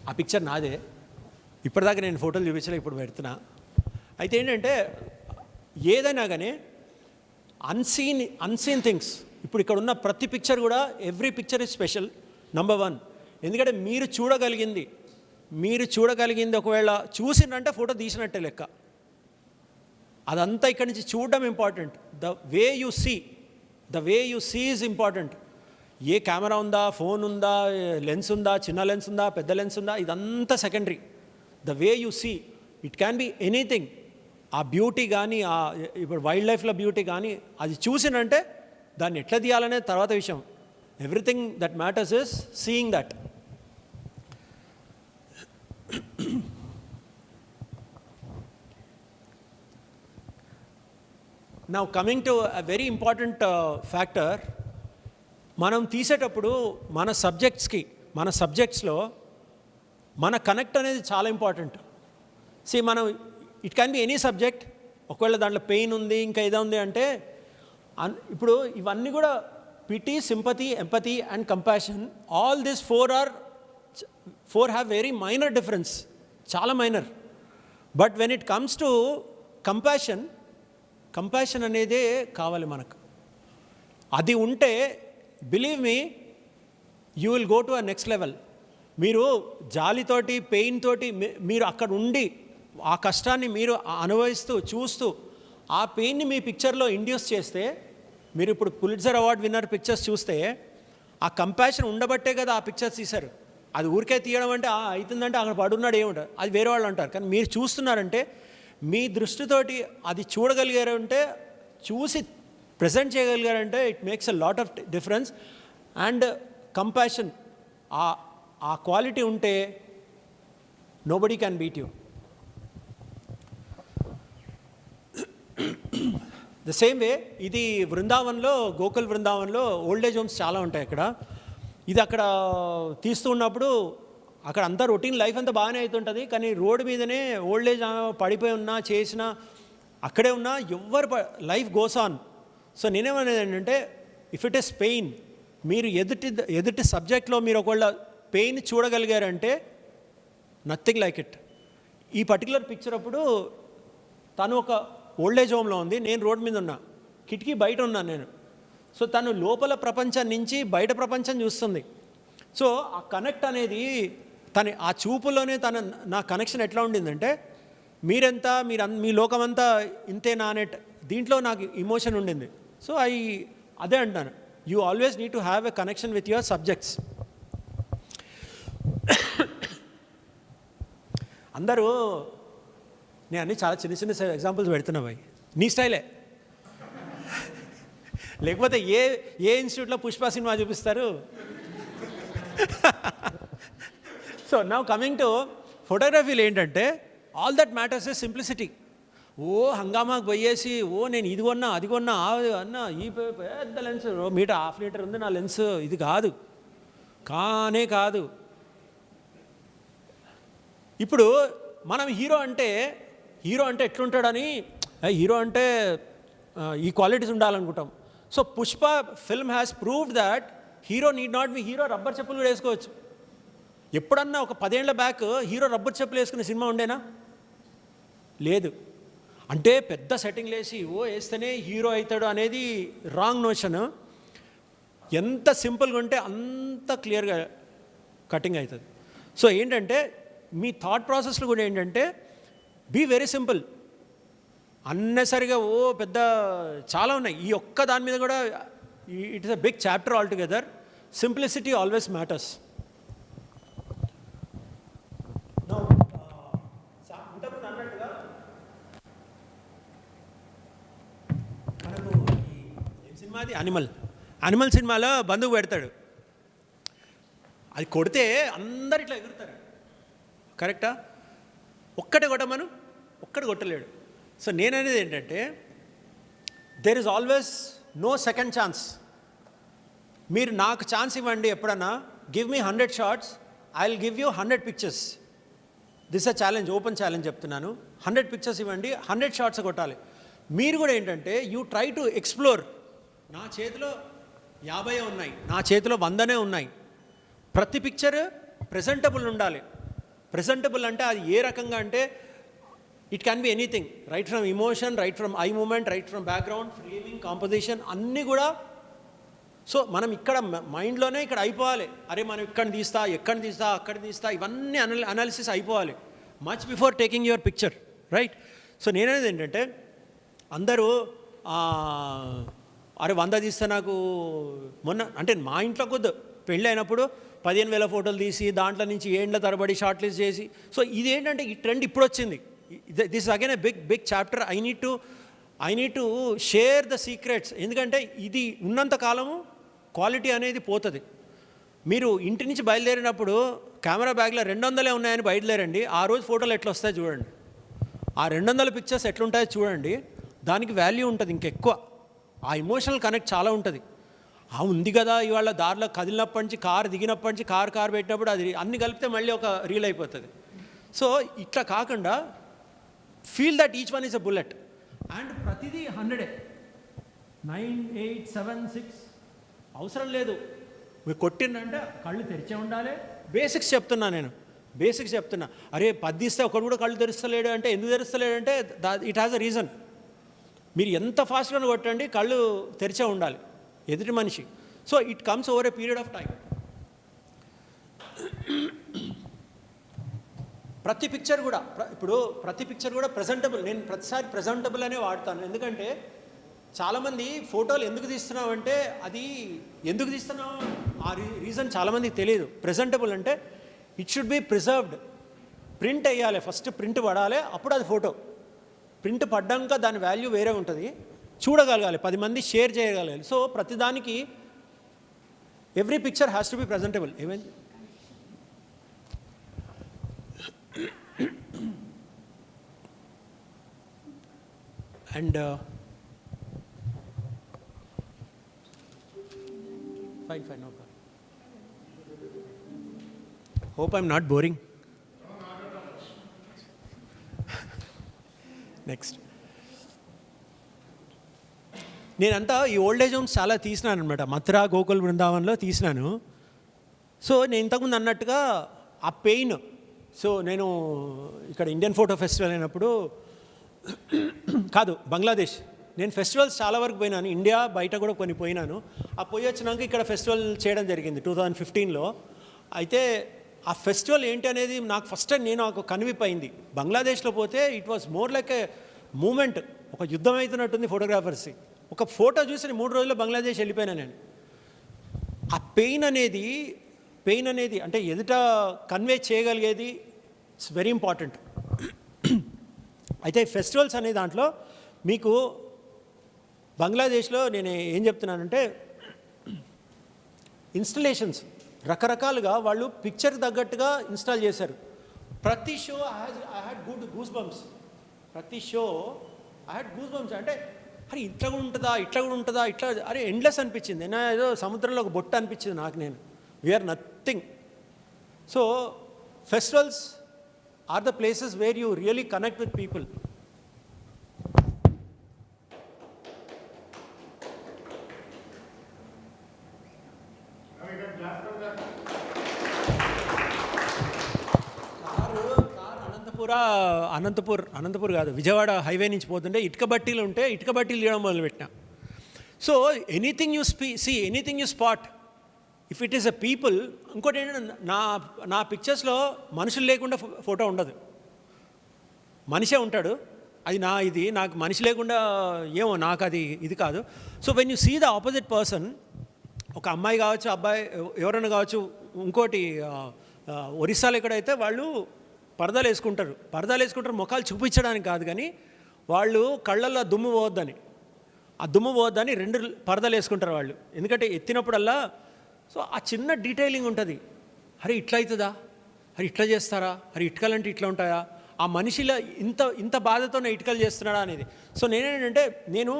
ఆ పిక్చర్ నాదే. ఇప్పటిదాకా నేను ఫోటోలు చూపించలే, ఇప్పుడు పెడుతున్నా. అయితే ఏంటంటే ఏదైనా కానీ అన్సీన్ థింగ్స్. ఇప్పుడు ఇక్కడ ఉన్న ప్రతి పిక్చర్ కూడా, every picture is special. Number 1, ఎందుకంటే మీరు చూడగలిగింది ఒకవేళ చూసినంటే ఫోటో తీసినట్టే లెక్క. అదంతా ఇక్కడి నుంచి చూడడం important. The way you see is important. ఏ కెమెరా ఉందా, ఫోన్ ఉందా, లెన్స్ ఉందా, చిన్న లెన్స్ ఉందా, పెద్ద లెన్స్ ఉందా, ఇదంతా secondary. The way you see, it can be anything. ఆ బ్యూటీ కానీ, ఇప్పుడు వైల్డ్ లైఫ్లో బ్యూటీ కానీ, అది చూసినంటే దాన్ని ఎట్లా తీయాలనే తర్వాత విషయం. Everything that matters is seeing that. Now coming to a very important factor. మనం తీసేటప్పుడు మన సబ్జెక్ట్స్లో మన కనెక్ట్ అనేది చాలా ఇంపార్టెంట్. మనం it can be any subject. ఒకవేళ దాంట్లో పెయిన్ ఉంది, ఇంకా ఏదో ఉంది అంటే, ఇప్పుడు ఇవన్నీ కూడా pity, sympathy, empathy and compassion, all this four have very minor difference, చాలా minor. But when it comes to compassion, compassion అనేదే కావాలి మనకు. అది ఉంటే believe me you will go to a next level. మీరు జాలితోటి పెయిన్ తోటి మీరు అక్కడ ఉండి ఆ కష్టాన్ని మీరు అనుభవిస్తూ చూస్తూ ఆ పెయిన్ని మీ పిక్చర్లో ఇండ్యూస్ చేస్తే, మీరు ఇప్పుడు పులిట్జర్ అవార్డ్ విన్నర్ పిక్చర్స్ చూస్తే ఆ కంపాషన్ ఉండబట్టే కదా ఆ పిక్చర్స్ తీశారు. అది ఊరికే తీయడం అంటే అవుతుందంటే అక్కడ పడున్నాడు ఏముంటారు, అది వేరే వాళ్ళు అంటారు. కానీ మీరు చూస్తున్నారంటే మీ దృష్టితోటి అది చూడగలిగారంటే, చూసి ప్రజెంట్ చేయగలిగారంటే it makes a lot of difference. And compassion ఆ క్వాలిటీ ఉంటే nobody can beat you. The same way ఇది బృందావన్లో, గోకుల్ బృందావన్లో ఓల్డ్ ఏజ్ హోమ్స్ చాలా ఉంటాయి అక్కడ. ఇది అక్కడ తీస్తూ ఉన్నప్పుడు అక్కడ అంతా రొటీన్ లైఫ్ అంతా బాగానే అవుతుంటుంది, కానీ రోడ్డు మీదనే ఓల్డ్ ఏజ్ పడిపోయి ఉన్నా చేసినా అక్కడే ఉన్నా ఎవరు లైఫ్ గోస్ ఆన్. సో నేనేమనేది ఏంటంటే, ఇఫ్ ఇట్ ఈస్ పెయిన్, మీరు ఎదుటి సబ్జెక్ట్లో మీరు ఒకవేళ పెయిన్ చూడగలిగారంటే నథింగ్ లైక్ ఇట్. ఈ పర్టికులర్ పిక్చర్ అప్పుడు తను ఒక ఓల్డ్ ఏజ్ హోమ్లో ఉంది, నేను రోడ్ మీద ఉన్నా, కిటికీ బయట ఉన్నాను నేను. సో తను లోపల ప్రపంచం నుంచి బయట ప్రపంచం చూస్తుంది. సో ఆ కనెక్ట్ అనేది ఆ చూపులోనే నా కనెక్షన్ ఎట్లా ఉండిందంటే, మీరెంత మీ లోకమంతా ఇంతేనా అనే దీంట్లో నాకు ఇమోషన్ ఉండింది. సో అదే అంటాను, you always need to have a connection with your subjects. అందరూ నేను అన్నీ చాలా చిన్న చిన్న ఎగ్జాంపుల్స్ పెడుతున్నా భయ్, నీ స్టైలే. లేకపోతే ఏ ఇన్స్టిట్యూట్లో పుష్ప సినిమా చూపిస్తారు. సో నౌ కమింగ్ టు ఫోటోగ్రఫీలో ఏంటంటే, all that matters is simplicity. హంగామాకు పోయేసి నేను ఇది కొన్నా అది కొన్నా అన్నా, ఈ పెద్ద లెన్స్ మీటర్ 1/2 మీటర్ ఉంది నా లెన్స్, ఇది కాదు కాదు. ఇప్పుడు మనం హీరో అంటే ఎట్లుంటాడని, హీరో అంటే ఈ క్వాలిటీస్ ఉండాలనుకుంటాం. So Pushpa film has proved that hero need not be hero. Rubber చెప్పులు కూడా వేసుకోవచ్చు. ఎప్పుడన్నా ఒక 10 ఏళ్ల బ్యాక్ హీరో రబ్బర్ చెప్పులు వేసుకునే సినిమా ఉండేనా? లేదు. అంటే పెద్ద సెట్టింగ్ వేసి వేస్తేనే హీరో అవుతాడు అనేది రాంగ్ నోషన్. ఎంత సింపుల్గా ఉంటే అంత క్లియర్గా కటింగ్ అవుతుంది. సో ఏంటంటే మీ థాట్ ప్రాసెస్లో కూడా ఏంటంటే, బీ వెరీ సింపుల్. అన్నెసరిగా పెద్ద చాలా ఉన్నాయి. ఈ ఒక్క దాని మీద కూడా it is a big chapter all together. Simplicity always matters. అన్నట్టుగా మనకు ఏం సినిమా అది, అనిమల్ సినిమాలో బంధువు పెడతాడు, అది కొడితే అందరు ఇట్లా ఎగురుతారు, కరెక్టా? ఒక్కటి కొట్టలేడు. సో నేననేది ఏంటంటే, there is always no second chance. మీరు నాకు ఛాన్స్ ఇవ్వండి ఎప్పుడన్నా, give me 100 shots, I will give you 100 pictures. This a challenge, open challenge చెప్తున్నాను. 100 పిక్చర్స్ ఇవ్వండి, 100 షాట్స్ కొట్టాలి. మీరు కూడా ఏంటంటే యూ ట్రై టు ఎక్స్ప్లోర్. నా చేతిలో 50 ఉన్నాయి, నా చేతిలో 100 ఉన్నాయి. ప్రతి పిక్చర్ ప్రెజెంటబుల్ ఉండాలి. ప్రెజెంటబుల్ అంటే అది ఏ రకంగా అంటే, it can be anything, right from emotion, right from I moment, right from background, framing, composition అన్నీ కూడా. సో మనం ఇక్కడ మైండ్లోనే ఇక్కడ అయిపోవాలి. అరే మనం ఎక్కడ తీస్తా, అక్కడ తీస్తా, ఇవన్నీ అనాలిసిస్ అయిపోవాలి much before taking your picture, right? So నేననేది ఏంటంటే, అందరూ అరే 100 తీస్తే నాకు అంటే మా ఇంట్లో కొద్దు పెళ్ళి అయినప్పుడు 15,000 ఫోటోలు తీసి దాంట్లో నుంచి ఏండ్ల తరబడి షార్ట్ లిస్ట్ చేసి. సో ఇదేంటంటే ఈ ట్రెండ్ ఇప్పుడు వచ్చింది. This again a big chapter. I need to share the secrets. ఎందుకంటే ఇది ఉన్నంత కాలము క్వాలిటీ అనేది పోతుంది. మీరు ఇంటి నుంచి బయలుదేరినప్పుడు కెమెరా బ్యాగ్లో 200 ఉన్నాయని బయలుదేరండి, ఆ రోజు ఫోటోలు ఎట్లా వస్తాయో చూడండి, ఆ 200 పిక్చర్స్ ఎట్లుంటాయో చూడండి, దానికి వాల్యూ ఉంటుంది ఇంకెక్కువ. ఆ ఎమోషనల్ కనెక్ట్ చాలా ఉంటుంది. ఉంది కదా ఇవాళ దారిలో కదిలినప్పటి నుంచి, కారు దిగినప్పటి నుంచి, కారు పెట్టినప్పుడు అది అన్ని కలిపితే మళ్ళీ ఒక రీల్ అయిపోతుంది. సో ఇట్లా కాకుండా feel that each one is a bullet. And ప్రతిదీ 100, 9, 8, 7, 6 అవసరం లేదు. మీరు కొట్టిందంటే కళ్ళు తెరిచే ఉండాలి. బేసిక్స్ చెప్తున్నా. అరే 10 ఇస్తే ఒకడు కూడా కళ్ళు తెరుస్తలేడు అంటే, ఎందుకు తెరుస్తలేడు అంటే ఇట్ హ్యాస్ అ రీజన్. మీరు ఎంత ఫాస్ట్గా కొట్టండి, కళ్ళు తెరిచే ఉండాలి ఎదుటి మనిషి. So it comes over a period of time. ప్రతి పిక్చర్ కూడా ప్రజెంటబుల్. నేను ప్రతిసారి ప్రజెంటబుల్ అనే వాడతాను. ఎందుకంటే చాలామంది ఫోటోలు ఎందుకు తీస్తున్నామంటే, అది ఎందుకు తీస్తున్నాం ఆ రీజన్ చాలామందికి తెలియదు. ప్రజెంటబుల్ అంటే it should be preserved. Print వేయాలి, ఫస్ట్ ప్రింట్ పడాలి, అప్పుడు అది ఫోటో. ప్రింట్ పడ్డాక దాని వాల్యూ వేరే ఉంటుంది, చూడగలగాలి, 10 మంది షేర్ చేయగలగాలి. సో ప్రతిదానికి every picture has to be presentable. ఏమైంది? And fine, no problem. Hope I'm not boring. Next, నేనంతా ఈ ఓల్డ్ ఏజ్ హోమ్స్ చాలా తీసినాను అనమాట. మథురా, గోకుల్, బృందావన్లో తీసినాను. సో నేను ఇంతకుముందు అన్నట్టుగా ఆ పెయిన్, సో నేను ఇక్కడ ఇండియన్ ఫోటో ఫెస్టివల్ అయినప్పుడు కాదు, బంగ్లాదేశ్, నేను ఫెస్టివల్స్ చాలా వరకు పోయినాను, ఇండియా బయట కూడా కొన్ని పోయినాను. ఆ పోయి వచ్చినాక ఇక్కడ ఫెస్టివల్ చేయడం జరిగింది 2015లో. అయితే ఆ ఫెస్టివల్ ఏంటి అనేది నాకు ఫస్ట్ టైం నాకు కనువిప్పయింది. బంగ్లాదేశ్లో పోతే it was more like a moment, ఒక యుద్ధం అవుతున్నట్టుంది ఫోటోగ్రాఫర్స్కి. ఒక ఫోటో చూసి 3 రోజుల్లో బంగ్లాదేశ్ వెళ్ళిపోయినా నేను. ఆ పెయిన్ అనేది అంటే ఎదుట కన్వే చేయగలిగేది ఇట్స్ వెరీ ఇంపార్టెంట్. అయితే ఫెస్టివల్స్ అనే దాంట్లో మీకు బంగ్లాదేశ్లో నేను ఏం చెప్తున్నానంటే, ఇన్స్టలేషన్స్ రకరకాలుగా వాళ్ళు పిక్చర్ తగ్గట్టుగా ఇన్స్టాల్ చేశారు. ప్రతి show I had goose bumps. ప్రతి show I had goose bumps. అంటే అరే ఇట్లా కూడా ఉంటుందా, అరే ఎండ్లెస్ అనిపించింది. నేను ఏదో సముద్రంలో ఒక బొట్ట అనిపించింది నాకు. నేను we are nothing. So festivals are the places where you really connect with people. Anantapur కాదు, విజయవాడ హైవే నుంచి పోతుంటే ఇటుక బట్టీలు ఉంటే ఇటుక బట్టీలు తీయడం మొదలుపెట్టినా. So anything you spot, if it is a people. ఇంకోటి ఏంటంటే నా పిక్చర్స్లో మనుషులు లేకుండా ఫోటో ఉండదు, మనిషే ఉంటాడు. అది నాకు మనిషి లేకుండా ఏమో నాకు ఇది కాదు. So when you see the opposite person, ఒక అమ్మాయి కావచ్చు, అబ్బాయి ఎవరైనా కావచ్చు. ఇంకోటి ఒరిస్సాలో ఎక్కడైతే వాళ్ళు పరదాలు వేసుకుంటారు ముఖాలు చూపించడానికి కాదు, కానీ వాళ్ళు కళ్ళల్లో దుమ్ము పోవద్దని, ఆ దుమ్ము పోవద్దని 2 పరదాలు వేసుకుంటారు వాళ్ళు. ఎందుకంటే ఎత్తినప్పుడల్లా సో ఆ చిన్న డీటెయిలింగ్ ఉంటుంది. అరే ఇట్లా అవుతుందా, అరే ఇట్లా చేస్తారా, అరే ఇటుకలంటే ఇట్లా ఉంటాయా, ఆ మనిషిలో ఇంత బాధతోనే ఇటుకలు చేస్తున్నాడా అనేది. సో నేను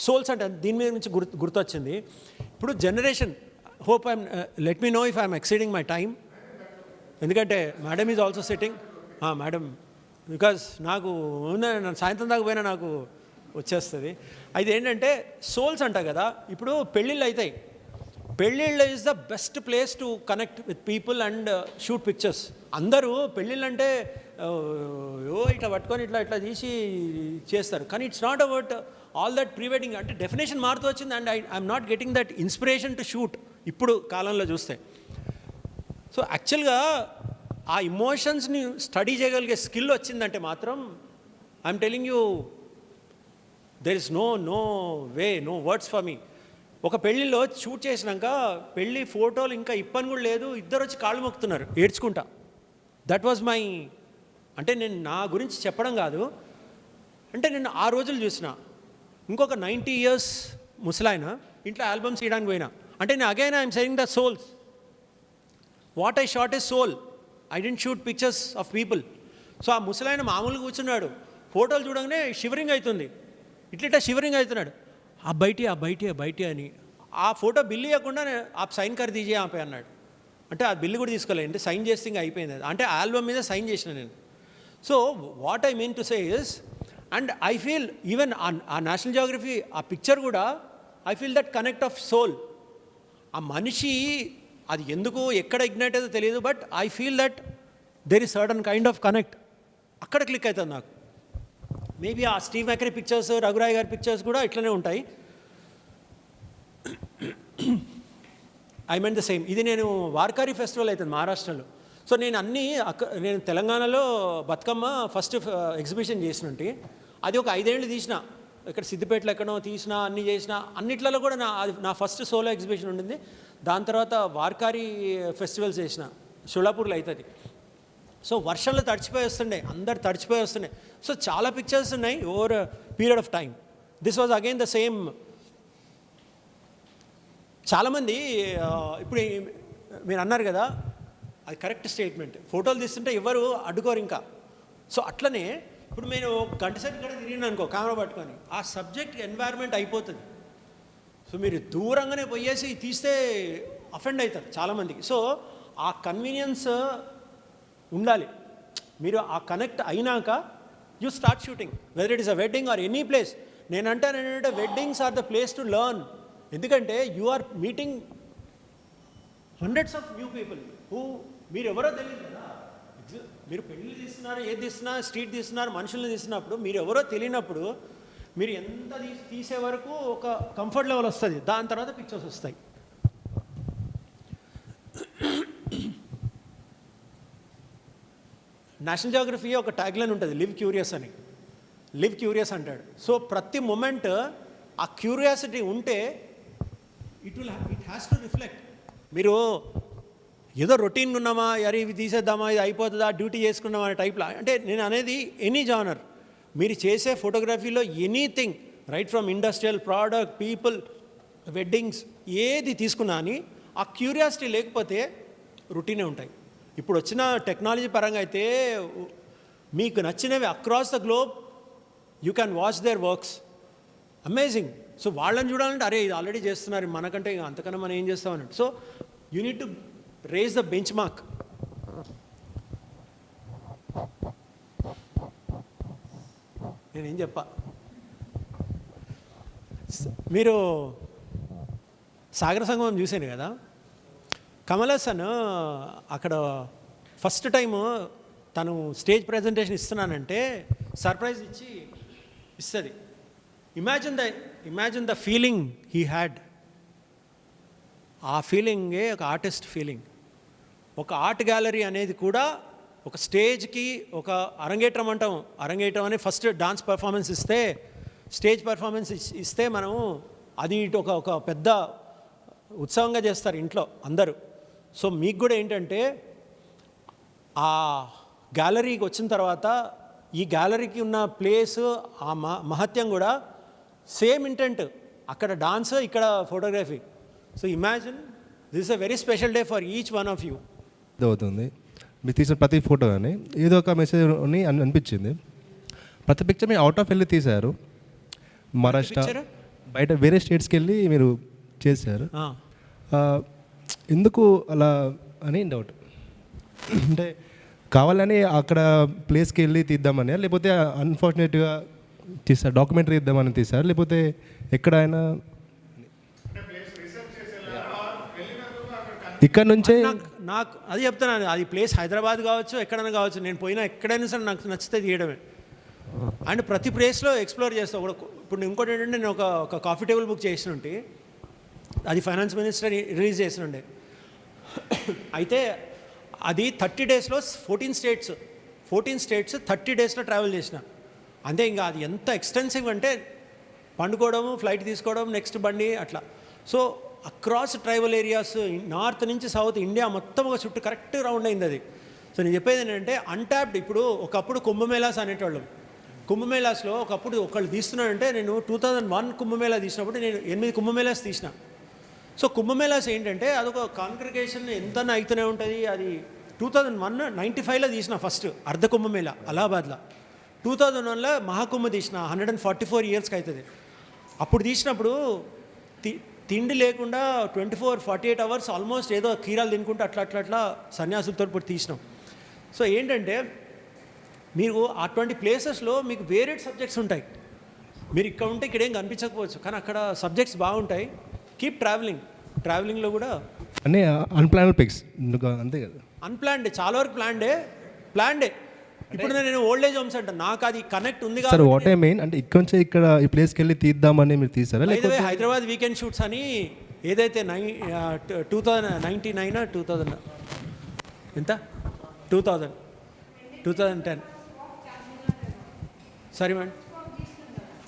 సోల్స్ అంటే దీని మీద నుంచి గుర్తొచ్చింది. ఇప్పుడు generation, hope let me know if I'm exceeding my time. ఎందుకంటే madam is also sitting. Madam, because నాకు సాయంత్రం దాకా పోయినా నాకు వచ్చేస్తుంది. అయితే ఏంటంటే సోల్స్ అంట కదా, ఇప్పుడు పెళ్ళిళ్ళు అవుతాయి. పెళ్ళిళ్ళు is the best place to connect with people and shoot pictures. అందరూ పెళ్ళిళ్ళు అంటే ఇట్లా పట్టుకొని ఇట్లా తీసి చేస్తారు, కానీ it's not about all that pre wedding. అంటే డెఫినేషన్ మారుతూ వచ్చింది. And I'm not getting that inspiration to shoot ఇప్పుడు కాలంలో చూస్తే. సో యాక్చువల్గా ఆ ఇమోషన్స్ని స్టడీ చేయగలిగే స్కిల్ వచ్చిందంటే మాత్రం I'm telling you there is no way, no words for me. ఒక పెళ్ళిలో షూట్ చేసినాక పెళ్ళి ఫోటోలు ఇంకా ఇప్పని కూడా లేదు, ఇద్దరు వచ్చి కాళ్ళు మొక్కుతున్నారు ఏడ్చుకుంటా. దట్ వాజ్ మై, అంటే నేను నా గురించి చెప్పడం కాదు, అంటే నేను ఆ రోజులు చూసిన. ఇంకొక 90 years ముసలాయన ఇంట్లో ఆల్బమ్స్ తీయడానికి పోయినా. అంటే నేను again I'm saying the souls. What I shot is soul. I don't shoot pictures of people. So ఆ ముసలాయన మామూలుగా కూర్చున్నాడు, ఫోటోలు చూడగానే షివరింగ్ అవుతుంది, ఇట్లా షివరింగ్ అవుతున్నాడు. ఆ బయటి అని ఆ ఫోటో బిల్లు ఇవ్వకుండా ఆ సైన్ కర్ తీజే ఆపే అన్నాడు. అంటే ఆ బిల్లు కూడా తీసుకోలేదు, అంటే సైన్ చేస్తే ఇంకా అయిపోయింది. అంటే ఆల్బమ్ మీద సైన్ చేసిన నేను. So what I mean to say is, and I feel even ఆ నేషనల్ జియోగ్రఫీ ఆ పిక్చర్ కూడా I feel that connect of soul. ఆ మనిషి అది ఎందుకు ఎక్కడ ఇగ్నైట్ అయితే తెలియదు, but I feel that there is certain kind of connect. అక్కడ క్లిక్ అవుతుంది నాకు. మేబీ ఆ స్టీవ్ మెకరీ పిక్చర్స్, రఘురాయ్ గారి పిక్చర్స్ కూడా ఇట్లనే ఉంటాయి. I meant the same. ఇది నేను వార్కారీ ఫెస్టివల్ అవుతుంది మహారాష్ట్రలో. సో నేను నేను తెలంగాణలో బతుకమ్మ ఫస్ట్ ఎగ్జిబిషన్ చేసినట్టు అది ఒక 5 ఏళ్ళు తీసిన. ఇక్కడ సిద్దిపేటలో ఎక్కడో తీసిన, అన్ని చేసిన, అన్నిట్లలో కూడా నా ఫస్ట్ సోలో ఎగ్జిబిషన్ ఉండింది. దాని తర్వాత వార్కారీ ఫెస్టివల్స్ చేసిన, షోలాపూర్లో అవుతుంది. సో వర్షంలో తడిచిపోయి వస్తుండే, అందరు తడిచిపోయి వస్తుండే. సో చాలా పిక్చర్స్ ఉన్నాయి over period of time. This was again the same. చాలామంది ఇప్పుడు మీరు అన్నారు కదా, అది కరెక్ట్ స్టేట్మెంట్. ఫోటోలు తీస్తుంటే ఎవరు అడ్డుకోరు ఇంకా. సో అట్లనే ఇప్పుడు నేను గంట సేపు కూడా తిరిగిన అనుకో కెమెరా పట్టుకొని, ఆ సబ్జెక్ట్ ఎన్వైర్న్మెంట్ అయిపోతుంది. సో మీరు దూరంగానే పోయేసి తీస్తే అఫెండ్ అవుతారు చాలామందికి. సో ఆ కన్వీనియన్స్ ఉండాలి. మీరు ఆ కనెక్ట్ అయినాక you start shooting, whether it is a wedding or any place. నేనంటాను ఏంటంటే weddings are the place to learn. ఎందుకంటే you are meeting hundreds of new people who మీరు ఎవరో తెలియదు కదా. మీరు పెళ్ళి తీస్తున్నారు, ఏది తీస్తున్నారు, స్ట్రీట్ తీస్తున్నారు, మనుషుల్ని తీస్తున్నప్పుడు మీరు ఎవరో తెలియనప్పుడు మీరు ఎంత తీసే వరకు ఒక కంఫర్ట్ లెవెల్ వస్తుంది. దాని తర్వాత పిక్చర్స్ వస్తాయి. నేషనల్ జియోగ్రఫీ ఒక ట్యాగ్లైన్ ఉంటుంది, లివ్ క్యూరియస్ అని. లివ్ క్యూరియస్ అంటాడు. సో ప్రతి మూమెంట్ ఆ క్యూరియాసిటీ ఉంటే ఇట్ హ్యాస్ టు రిఫ్లెక్ట్. మీరు ఏదో రొటీన్గా ఉన్నామా, అరే ఇవి తీసేద్దామా, ఇది అయిపోతుందా, డ్యూటీ చేసుకున్నామా అనే టైప్లో. అంటే నేను అనేది ఎనీ జానర్ మీరు చేసే ఫోటోగ్రఫీలో anything, right from industrial, product, people, weddings, ఏది తీసుకున్నా అని ఆ క్యూరియాసిటీ లేకపోతే రొటీనే ఉంటాయి. ఇప్పుడు వచ్చిన టెక్నాలజీ పరంగా అయితే మీకు నచ్చినవి across the globe you can watch there works, amazing. So వాళ్ళని చూడాలంటే అరే ఇది ఆల్రెడీ చేస్తున్నారు, మనకంటే అంతకన్నా మనం ఏం చేస్తామన్నట్టు. So you need to raise the benchmark. నేనేం చెప్పా, మీరు సాగర సంగమం చూశాను కదా. కమల్ హాసన్ అక్కడ ఫస్ట్ టైము తను స్టేజ్ ప్రజెంటేషన్ ఇస్తున్నానంటే సర్ప్రైజ్ ఇచ్చి ఇస్తుంది. Imagine the feeling he had. ఆ ఫీలింగే ఒక ఆర్టిస్ట్ ఫీలింగ్. ఒక ఆర్ట్ గ్యాలరీ అనేది కూడా ఒక స్టేజ్కి ఒక అరంగేట్రం అంటాం. అరంగేట్రం అని ఫస్ట్ డాన్స్ పర్ఫార్మెన్స్ ఇస్తే, స్టేజ్ పర్ఫార్మెన్స్ ఇస్తే మనము అది ఒక పెద్ద ఉత్సవంగా చేస్తారు ఇంట్లో అందరూ. సో మీకు కూడా ఏంటంటే ఆ గ్యాలరీకి వచ్చిన తర్వాత ఈ గ్యాలరీకి ఉన్న ప్లేస్, ఆ మహత్యం కూడా సేమ్ ఇంటెంట్. అక్కడ డాన్స్, ఇక్కడ photography. So imagine this is a very special day for each one of you. అవుతుంది మీరు తీసిన ప్రతి ఫోటో కానీ ఏదో ఒక మెసేజ్ అని అనిపించింది. ప్రతి పిక్చర్ మీరు అవుట్ ఆఫ్ వెళ్ళి తీశారు, మహారాష్ట్ర బయట వేరే స్టేట్స్కి వెళ్ళి మీరు చేశారు. ఎందుకు అలా అని డౌట్. అంటే కావాలని అక్కడ ప్లేస్కి వెళ్ళి తీద్దామని, లేకపోతే అన్ఫార్చునేట్గా తీస్తారు, డాక్యుమెంటరీ ఇద్దామని తీశారు, లేకపోతే ఎక్కడైనా ఇక్కడ నుంచే? నాకు అది చెప్తున్నాను, అది ప్లేస్ హైదరాబాద్ కావచ్చు, ఎక్కడైనా కావచ్చు. నేను పోయినా ఎక్కడైనా సరే నాకు నచ్చితే తీయడమే. అండ్ ప్రతి ప్లేస్లో ఎక్స్ప్లోర్ చేస్తా కూడా. ఇప్పుడు ఇంకోటి ఏంటంటే నేను ఒక కాఫీ టేబుల్ బుక్ చేసినుంటే అది ఫైనాన్స్ మినిస్టర్ రిలీజ్ చేసినుండే. అయితే అది 30 డేస్లో 14 స్టేట్స్ 30 డేస్లో ట్రావెల్ చేసిన. అంతే. ఇంకా అది ఎంత ఎక్స్టెన్సివ్ అంటే పండుకోవడము, ఫ్లైట్ తీసుకోవడం, నెక్స్ట్ బండి అట్లా. So across tribal areas, north నుంచి సౌత్ ఇండియా మొత్తం ఒక చుట్టూ కరెక్ట్ రౌండ్ అయింది అది. సో నేను చెప్పేది ఏంటంటే అన్టాప్డ్. ఇప్పుడు ఒకప్పుడు కుంభమేళాస్ అనేటోళ్ళం. కుంభమేళాస్లో ఒకప్పుడు ఒకళ్ళు తీస్తున్నానంటే, నేను 2001 కుంభమేళా తీసినప్పుడు నేను 8 కుంభమేళాస్ తీసిన. సో కుంభమేళాస్ ఏంటంటే అదొక కాంగ్రిగేషన్ ఎంత అవుతూనే ఉంటుంది. అది 2001 95లో తీసిన ఫస్ట్ అర్ధ కుంభమేళా అలహాబాద్లో. 2001లో మహాకుంభ తీసిన 144 ఇయర్స్కి అవుతుంది. అప్పుడు తీసినప్పుడు తిండి లేకుండా 24-48 అవర్స్ ఆల్మోస్ట్ ఏదో కీరాలు తినుకుంటూ అట్లా సన్యాసులతో ఇప్పుడు తీసినాం. సో ఏంటంటే మీరు అటువంటి ప్లేసెస్లో మీకు వేరే సబ్జెక్ట్స్ ఉంటాయి. మీరు ఇక్కడ ఉంటే ఇక్కడ ఏం కనిపించకపోవచ్చు, కానీ అక్కడ సబ్జెక్ట్స్ బాగుంటాయి. కీప్ ట్రావెలింగ్లో కూడా అన్నీ అన్ప్లాన్డ్ పిక్స్ అంతే కదా. అన్ప్లాన్డ్, చాలా వరకు ప్లాన్డే. ఇప్పుడు నేను ఓల్డ్ ఏజ్ హోమ్స్ అంటాను, నాకు అది కనెక్ట్ ఉంది సార్ వాట్ ఐ మెయిన్ అంటే ఇక్కడ నుంచి ఇక్కడ ఈ ప్లేస్కి వెళ్ళి తీద్దామని మీరు తీసారా లేకపోతే హైదరాబాద్ వీకెండ్ షూట్స్ అని ఏదైతే 2099 2000 ఎంత 2010 సరే మేడం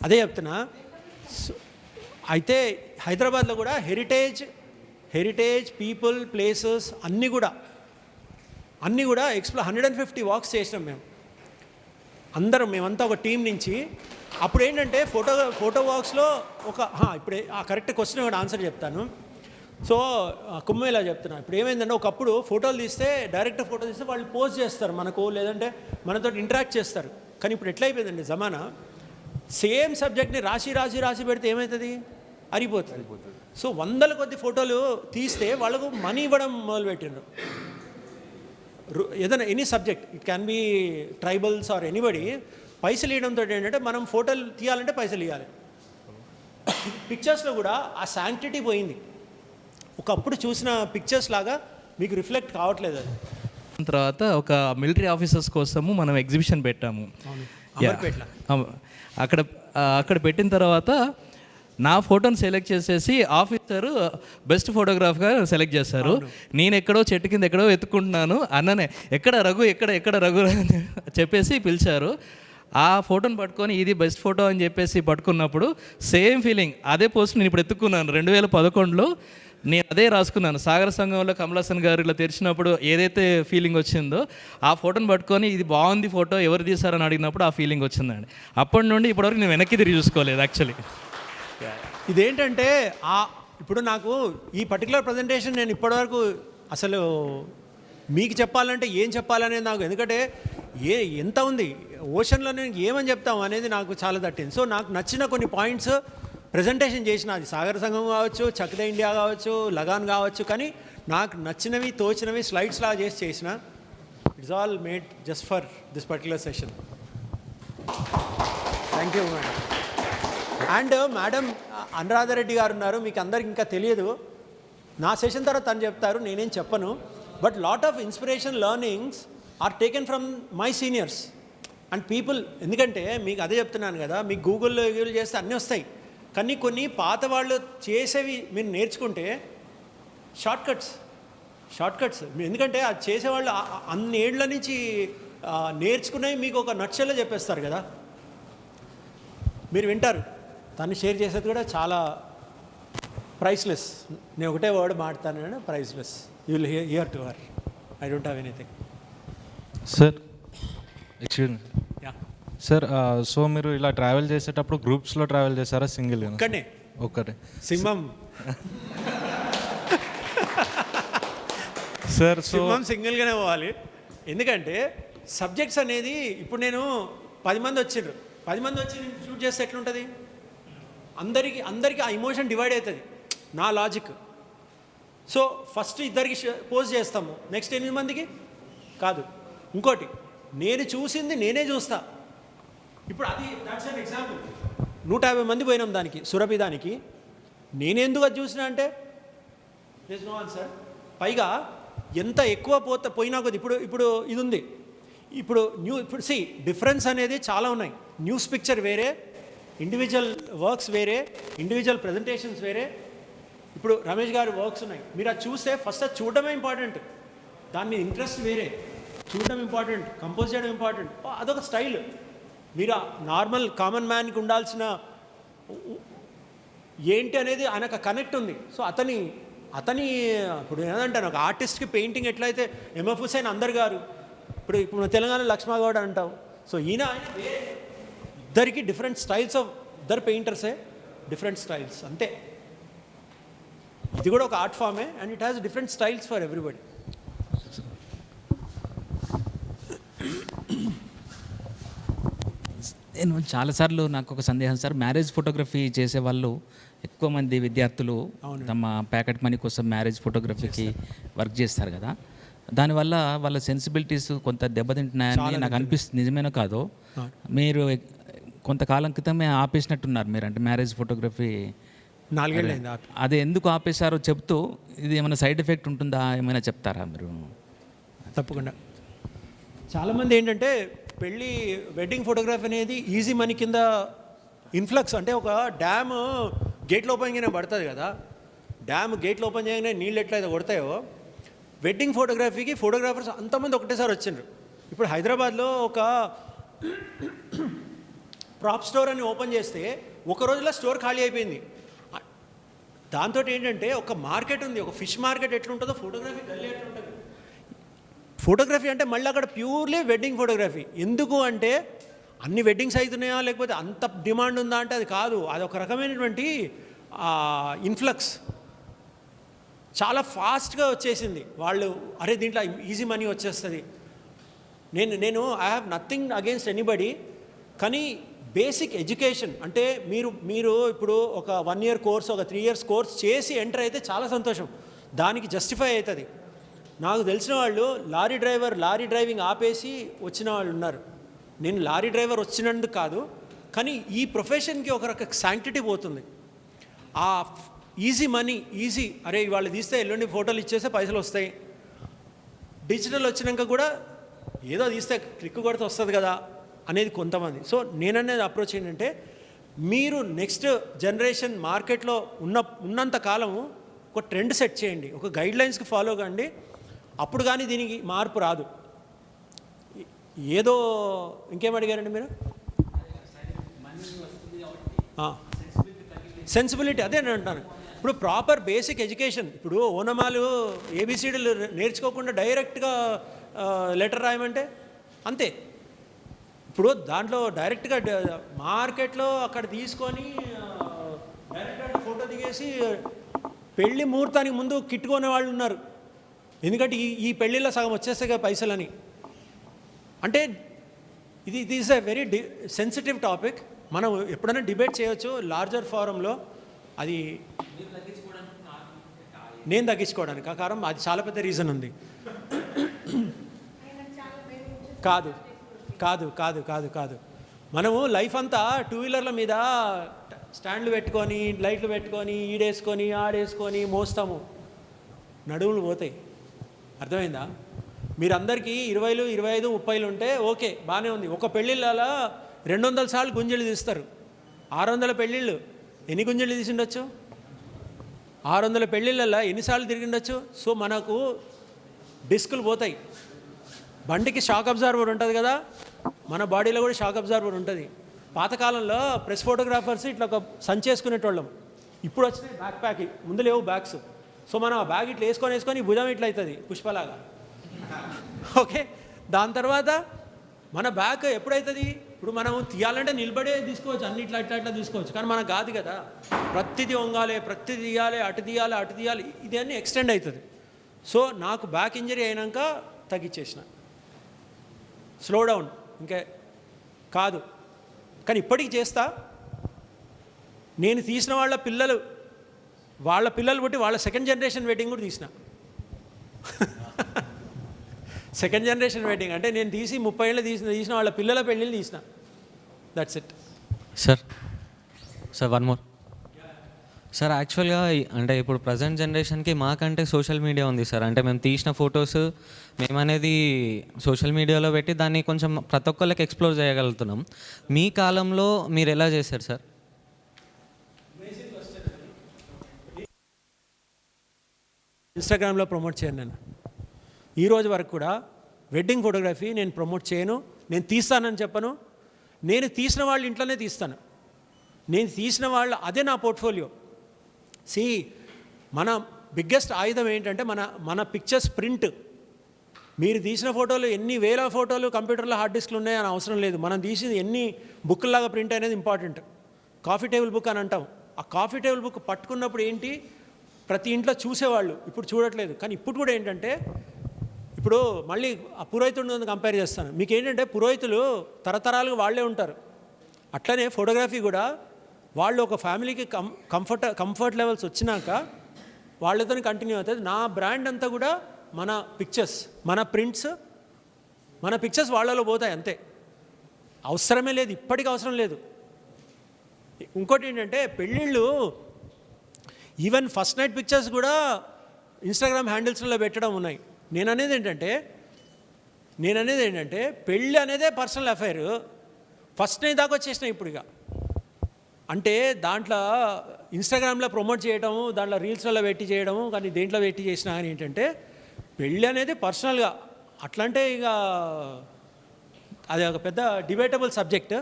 అదే చెప్తున్నా. అయితే హైదరాబాద్లో కూడా హెరిటేజ్ పీపుల్ ప్లేసెస్ అన్నీ కూడా 150 వాక్స్ చేసినాం మేము అందరం, మేమంతా ఒక టీం నుంచి. అప్పుడు ఏంటంటే ఫోటో వాక్స్లో ఇప్పుడు ఆ కరెక్ట్ క్వశ్చన్ కూడా ఆన్సర్ చెప్తాను. సో కుంభమేళా చెప్తున్నా. ఇప్పుడు ఏమైందంటే ఒకప్పుడు ఫోటోలు తీస్తే డైరెక్ట్ ఫోటో తీస్తే వాళ్ళు పోస్ట్ చేస్తారు మనకు, లేదంటే మనతో ఇంటరాక్ట్ చేస్తారు. కానీ ఇప్పుడు ఎట్లా అయిపోయిందండి జమానా, సేమ్ సబ్జెక్ట్ని రాసి పెడితే ఏమవుతుంది, అరిగిపోతుంది. సో 100 కొద్ది ఫోటోలు తీస్తే వాళ్ళకు మనీ ఇవ్వడం మొదలుపెట్టిండ్రు. ఏదైనా any subject, it can be tribals or anybody, పైసలు ఇవ్వడంతో ఏంటంటే మనం ఫోటోలు తీయాలంటే పైసలు ఇవ్వాలి. పిక్చర్స్లో కూడా ఆ శాంక్టిటీ పోయింది. ఒకప్పుడు చూసిన పిక్చర్స్ లాగా మీకు రిఫ్లెక్ట్ కావట్లేదు అది. తర్వాత ఒక మిలిటరీ ఆఫీసర్స్ కోసము మనం ఎగ్జిబిషన్ పెట్టాము. అక్కడ పెట్టిన తర్వాత నా ఫోటోని సెలెక్ట్ చేసేసి ఆఫీసర్ బెస్ట్ ఫోటోగ్రాఫ్గా సెలెక్ట్ చేస్తారు. నేను ఎక్కడో చెట్టు కింద ఎక్కడో ఎత్తుకుంటున్నాను, అన్ననే ఎక్కడ రఘు అని చెప్పేసి పిలిచారు. ఆ ఫోటోని పట్టుకొని ఇది బెస్ట్ ఫోటో అని చెప్పేసి పట్టుకున్నప్పుడు సేమ్ ఫీలింగ్, అదే పోస్ట్ నేను ఇప్పుడు ఎత్తుకున్నాను 2011లో. నేను అదే రాసుకున్నాను, సాగర సంఘంలో కమల్ హాసన్ గారు ఇలా తెరిచినప్పుడు ఏదైతే ఫీలింగ్ వచ్చిందో ఆ ఫోటోని పట్టుకొని ఇది బాగుంది ఫోటో ఎవరు తీశారని అడిగినప్పుడు ఆ ఫీలింగ్ వచ్చిందండి. అప్పటి నుండి ఇప్పటివరకు నేను వెనక్కి తిరిగి చూసుకోలేదు యాక్చువల్లీ. ఇదేంటంటే ఇప్పుడు నాకు ఈ పర్టికులర్ ప్రజెంటేషన్ నేను ఇప్పటివరకు అసలు మీకు చెప్పాలంటే ఏం చెప్పాలనేది నాకు, ఎందుకంటే ఎంత ఉంది ఓషన్లో నేను ఏమని చెప్తాం అనేది నాకు చాలా తట్టింది. సో నాకు నచ్చిన కొన్ని పాయింట్స్ ప్రజెంటేషన్ చేసిన, అది సాగర సంఘం కావచ్చు, చక్ద ఇండియా కావచ్చు, లగాన్ కావచ్చు, కానీ నాకు నచ్చినవి తోచినవి స్లైడ్స్ లాగా చేసిన. It's all made just for this particular session. Thank you madam. And madam Anuradha Reddy గారు ఉన్నారు, మీకు అందరికి ఇంకా తెలియదు, నా సెషన్ తర్వాత తను చెప్తారు, నేనేం చెప్పను. But lot of inspiration learnings are taken from my seniors and people. ఎందుకంటే మీకు అదే చెప్తున్నాను కదా, మీకు గూగుల్లో చేస్తే అన్నీ వస్తాయి, కానీ కొన్ని పాత వాళ్ళు చేసేవి మీరు నేర్చుకుంటే షార్ట్ కట్స్. ఎందుకంటే అది చేసేవాళ్ళు అన్ని ఏళ్ల నుంచి నేర్చుకునేవి మీకు ఒక నక్షల్లో చెప్పేస్తారు కదా, మీరు వింటారు. తను షేర్ చేసేది కూడా చాలా ప్రైస్లెస్. నేను ఒకటే వర్డ్ మాట్లాడతాను, priceless. You will here to her. I don't have anything. Sir excuse me yeah sir, so మీరు ఇలా ట్రావెల్ చేసేటప్పుడు గ్రూప్స్లో ట్రావెల్ చేస్తారా, సింగిల్గా? ఒక్కటే సింహం సార్. సో సింగిల్గానే పోవాలి. ఎందుకంటే సబ్జెక్ట్స్ అనేది ఇప్పుడు నేను 10 మంది వచ్చిండ్రు, 10 మంది వచ్చి నేను షూట్ చేస్తే ఎట్లుంటుంది, అందరికీ ఆ ఎమోషన్ డివైడ్ అవుతుంది, నా లాజిక్. సో ఫస్ట్ ఇద్దరికి పోస్ట్ చేస్తాము, నెక్స్ట్ 8 మందికి కాదు. ఇంకోటి, నేను చూసింది నేనే చూస్తా. ఇప్పుడు అది దాట్స్ అన్ ఎగ్జాంపుల్. 150 మంది పోయినాం దానికి, సురభి దానికి. నేనెందుకు అది చూసినా అంటే దేర్ ఇస్ నో ఆన్సర్. పైగా ఎంత ఎక్కువ పోయినా కొద్ది ఇప్పుడు ఇది ఉంది. ఇప్పుడు డిఫరెన్స్ అనేది చాలా ఉన్నాయి. న్యూస్ పిక్చర్ వేరే, ఇండివిజువల్ వర్క్స్ వేరే, ఇండివిజువల్ ప్రజెంటేషన్స్ వేరే. ఇప్పుడు రమేష్ గారి వర్క్స్ ఉన్నాయి, మీరు అది చూస్తే ఫస్ట్ అది చూడడమే ఇంపార్టెంట్, దాని మీద ఇంట్రెస్ట్ వేరే, చూడడం ఇంపార్టెంట్, కంపోజ్ చేయడం ఇంపార్టెంట్. అదొక స్టైల్. మీరు నార్మల్ కామన్ మ్యాన్కి ఉండాల్సిన ఏంటి అనేది ఆయనకు కనెక్ట్ ఉంది. సో అతని ఇప్పుడు ఏదంటాను, ఒక ఆర్టిస్ట్కి పెయింటింగ్ ఎట్లయితే ఎంఎఫ్ హుసేన్ అందరు గారు, ఇప్పుడు తెలంగాణ లక్ష్మగౌడ్ అంటావు. సో ఈయన ఇద్దరికి డిఫరెంట్ స్టైల్స్ ఆఫ్ ఇద్దరు పెయింటర్సే, డిఫరెంట్ స్టైల్స్ అంతే. ఇది కూడా ఒక ఆర్ట్ ఫామే and it has different styles for everybody. నేను చాలాసార్లు నాకు ఒక సందేహం సార్, మ్యారేజ్ ఫోటోగ్రఫీ చేసే వాళ్ళు ఎక్కువ మంది విద్యార్థులు తమ ప్యాకెట్ మనీ కోసం మ్యారేజ్ ఫోటోగ్రఫీకి వర్క్ చేస్తారు కదా, దానివల్ల వాళ్ళ సెన్సిబిలిటీస్ కొంత దెబ్బతింటున్నాయని నాకు అనిపిస్తుంది. నిజమేనో కాదో, మీరు కొంతకాలం క్రితమే ఆపేసినట్టున్నారు మీరు, అంటే మ్యారేజ్ ఫోటోగ్రఫీ 4 ఏళ్ళు. అది ఎందుకు ఆపేశారో చెప్తూ ఇది ఏమైనా సైడ్ ఎఫెక్ట్ ఉంటుందా ఏమైనా చెప్తారా మీరు? తప్పకుండా. చాలామంది ఏంటంటే పెళ్ళి వెడ్డింగ్ ఫోటోగ్రఫీ అనేది ఈజీ మనీ కింద ఇన్ఫ్లక్స్, అంటే ఒక డ్యామ్ గేట్లు ఓపెన్ చేయగానే పడుతుంది కదా, డ్యామ్ గేట్లు ఓపెన్ చేయగానే నీళ్ళు ఎట్లయితే కొడతాయో వెడ్డింగ్ ఫోటోగ్రఫీకి ఫోటోగ్రాఫర్స్ అంతమంది ఒకటేసారి వచ్చిండ్రు. ఇప్పుడు హైదరాబాద్లో ఒక ప్రాప్ స్టోర్ అని ఓపెన్ చేస్తే ఒక రోజులో స్టోర్ ఖాళీ అయిపోయింది. దాంతో ఏంటంటే ఒక మార్కెట్ ఉంది, ఒక ఫిష్ మార్కెట్ ఎట్లుంటుందో ఫోటోగ్రఫీ గల్లీ ఎట్లుంటుంది. ఫోటోగ్రఫీ అంటే మళ్ళీ అక్కడ ప్యూర్లీ వెడ్డింగ్ ఫోటోగ్రఫీ. ఎందుకు అంటే అన్ని వెడ్డింగ్స్ అవుతున్నాయా లేకపోతే అంత డిమాండ్ ఉందా అంటే అది కాదు, అది ఒక రకమైనటువంటి ఇన్ఫ్లక్స్. చాలా ఫాస్ట్గా వచ్చేసింది. వాళ్ళు అరే దీంట్లో ఈజీ మనీ వచ్చేస్తుంది. నేను I have nothing against anybody, కానీ బేసిక్ ఎడ్యుకేషన్ అంటే మీరు ఇప్పుడు ఒక 1 year కోర్స్, ఒక 3 years కోర్స్ చేసి ఎంటర్ అయితే చాలా సంతోషం, దానికి జస్టిఫై అవుతుంది. నాకు తెలిసిన వాళ్ళు లారీ డ్రైవింగ్ ఆపేసి వచ్చిన వాళ్ళు ఉన్నారు. నేను లారీ డ్రైవర్ వచ్చినందుకు కాదు, కానీ ఈ ప్రొఫెషన్కి ఒక రక శాంక్టిటీ పోతుంది. ఆ ఈజీ మనీ, అరే వాళ్ళు తీస్తే ఎల్లుండి ఫోటోలు ఇచ్చేస్తే పైసలు వస్తాయి. డిజిటల్ వచ్చినాక కూడా ఏదో తీస్తే క్లిక్ కొడితే వస్తుంది కదా అనేది కొంతమంది. సో నేననేది అప్రోచ్ ఏంటంటే మీరు నెక్స్ట్ జనరేషన్ మార్కెట్లో ఉన్నంత కాలము ఒక ట్రెండ్ సెట్ చేయండి, ఒక గైడ్లైన్స్కి ఫాలో కండి, అప్పుడు కానీ దీనికి మార్పు రాదు. ఏదో ఇంకేం అడిగారండి మీరు? సెన్సిబిలిటీ, అదే నేను అంటాను. ఇప్పుడు ప్రాపర్ బేసిక్ ఎడ్యుకేషన్, ఇప్పుడు ఓనమాలు ఏబిసిడీలు నేర్చుకోకుండా డైరెక్ట్గా లెటర్ రాయమంటే అంతే. ఇప్పుడు దాంట్లో డైరెక్ట్గా మార్కెట్లో అక్కడ తీసుకొని డైరెక్ట్గా ఫోటో దిగేసి పెళ్లి ముహూర్తానికి ముందు కిట్టుకునే వాళ్ళు ఉన్నారు. ఎందుకంటే ఈ పెళ్ళిలో సగం వచ్చేస్తాయి కదా పైసలని. అంటే ఇది is a very sensitive topic. మనం ఎప్పుడైనా డిబేట్ చేయొచ్చు లార్జర్ ఫారంలో. అది నేను తగ్గించుకోవడానికి కారణం అది చాలా పెద్ద రీజన్ ఉంది. కాదు కాదు కాదు కాదు కాదు మనము లైఫ్ అంతా 2-wheelerల మీద స్టాండ్లు పెట్టుకొని లైట్లు పెట్టుకొని ఈడేసుకొని ఆడేసుకొని మోస్తాము, నడువులు పోతాయి. అర్థమైందా? మీరందరికీ 20, 25, 30 ఉంటే ఓకే, బాగానే ఉంది. ఒక పెళ్ళిళ్ళలో 200 సార్లు గుంజలు తీస్తారు. 600 పెళ్ళిళ్ళు ఎన్ని గుంజలు తీసిండొచ్చు? 600 పెళ్ళిళ్ళల్లో ఎన్నిసార్లు తిరిగిండొచ్చు? సో మనకు డిస్కులు పోతాయి. బండికి షాక్ అబ్జార్వర్ ఉంటుంది కదా, మన బాడీలో కూడా షాక్ అబ్జార్వర్ ఉంటుంది. పాతకాలంలో ప్రెస్ ఫోటోగ్రాఫర్స్ ఇట్లా ఒక సంచేసుకునేటోళ్ళం. ఇప్పుడు వచ్చినాయి బ్యాక్ ప్యాక్, ముందు లేవు బ్యాగ్స్. సో మనం ఆ బ్యాగ్ ఇట్లా వేసుకొని భుజం ఇట్లా అవుతుంది పుష్పలాగా. ఓకే, దాని తర్వాత మన బ్యాగ్ ఎప్పుడవుతుంది? ఇప్పుడు మనం తీయాలంటే నిలబడే తీసుకోవచ్చు, అన్ని ఇట్లా తీసుకోవచ్చు, కానీ మనకు కాదు కదా. ప్రతిదీ వంగాలి, ప్రతిదీ తీయాలి, అటు తీయాలి, ఇది అన్నీ ఎక్స్టెండ్ అవుతుంది. సో నాకు బ్యాక్ ఇంజరీ అయినాక తగ్గించేసిన, స్లో డౌన్ ఇంకే కాదు. కానీ ఇప్పటికి చేస్తా. నేను తీసిన వాళ్ళ పిల్లలు పుట్టి వాళ్ళ సెకండ్ జనరేషన్ వెడ్డింగ్ కూడా తీసిన. సెకండ్ జనరేషన్ వెడ్డింగ్ అంటే నేను తీసి 30 ఏళ్ళు తీసిన వాళ్ళ పిల్లల పెళ్ళిళ్ళు తీసిన. That's it. Sir one more sir. యాక్చువల్గా అంటే ఇప్పుడు ప్రజెంట్ జనరేషన్కి మాకంటే సోషల్ మీడియా ఉంది సార్. అంటే మేము తీసిన ఫొటోస్ మేమనేది సోషల్ మీడియాలో పెట్టి దాన్ని కొంచెం ప్రతి ఒక్కళ్ళకి ఎక్స్ప్లోర్ చేయగలుగుతున్నాం. మీ కాలంలో మీరు ఎలా చేశారు సార్? ఇన్స్టాగ్రామ్లో ప్రమోట్ చేయను. నేను ఈరోజు వరకు కూడా వెడ్డింగ్ ఫోటోగ్రఫీ నేను ప్రమోట్ చేయను. నేను తీస్తానని చెప్పను. నేను తీసిన వాళ్ళ ఇంట్లోనే తీస్తాను. నేను తీసిన వాళ్ళు అదే నా పోర్ట్ఫోలియో. మన బిగ్గెస్ట్ ఆయుధం ఏంటంటే మన పిక్చర్స్ ప్రింట్. మీరు తీసిన ఫోటోలు ఎన్ని వేల ఫోటోలు కంప్యూటర్లో హార్డ్ డిస్క్లు ఉన్నాయని అవసరం లేదు. మనం తీసింది ఎన్ని బుక్లాగా ప్రింట్ అనేది ఇంపార్టెంట్. కాఫీ టేబుల్ బుక్ అని అంటాం. ఆ కాఫీ టేబుల్ బుక్ పట్టుకున్నప్పుడు ఏంటి, ప్రతి ఇంట్లో చూసేవాళ్ళు, ఇప్పుడు చూడట్లేదు. కానీ ఇప్పుడు కూడా ఏంటంటే, ఇప్పుడు మళ్ళీ ఆ పురోహితుడిని కంపేర్ చేస్తాను. మీకు ఏంటంటే పురోహితులు తరతరాలుగా వాళ్ళే ఉంటారు. అట్లనే ఫోటోగ్రఫీ కూడా వాళ్ళు ఒక ఫ్యామిలీకి కంఫర్ట్ లెవెల్స్ వచ్చినాక వాళ్ళతో కంటిన్యూ అవుతుంది. నా బ్రాండ్ అంతా కూడా మన పిక్చర్స్, మన ప్రింట్స్, మన పిక్చర్స్ వాళ్ళలో పోతాయి అంతే. అవసరమే లేదు, ఇప్పటికీ అవసరం లేదు. ఇంకోటి ఏంటంటే పెళ్ళిళ్ళు ఈవెన్ ఫస్ట్ నైట్ పిక్చర్స్ కూడా ఇన్స్టాగ్రామ్ హ్యాండిల్స్లో పెట్టడం ఉన్నాయి. నేను అనేది ఏంటంటే నేను అనేది ఏంటంటే పెళ్ళి అనేదే పర్సనల్ అఫైర్. ఫస్ట్ నేను దాకా వచ్చేసిన ఇప్పుడు ఇక. అంటే దాంట్లో ఇన్స్టాగ్రామ్లో ప్రమోట్ చేయడము, దాంట్లో రీల్స్లలో పెట్టి చేయడము, కానీ దేంట్లో పెట్టి చేసినా కానీ ఏంటంటే పెళ్ళి అనేది పర్సనల్గా అట్లంటే ఇక అది ఒక పెద్ద డిబేటబుల్ సబ్జెక్ట్.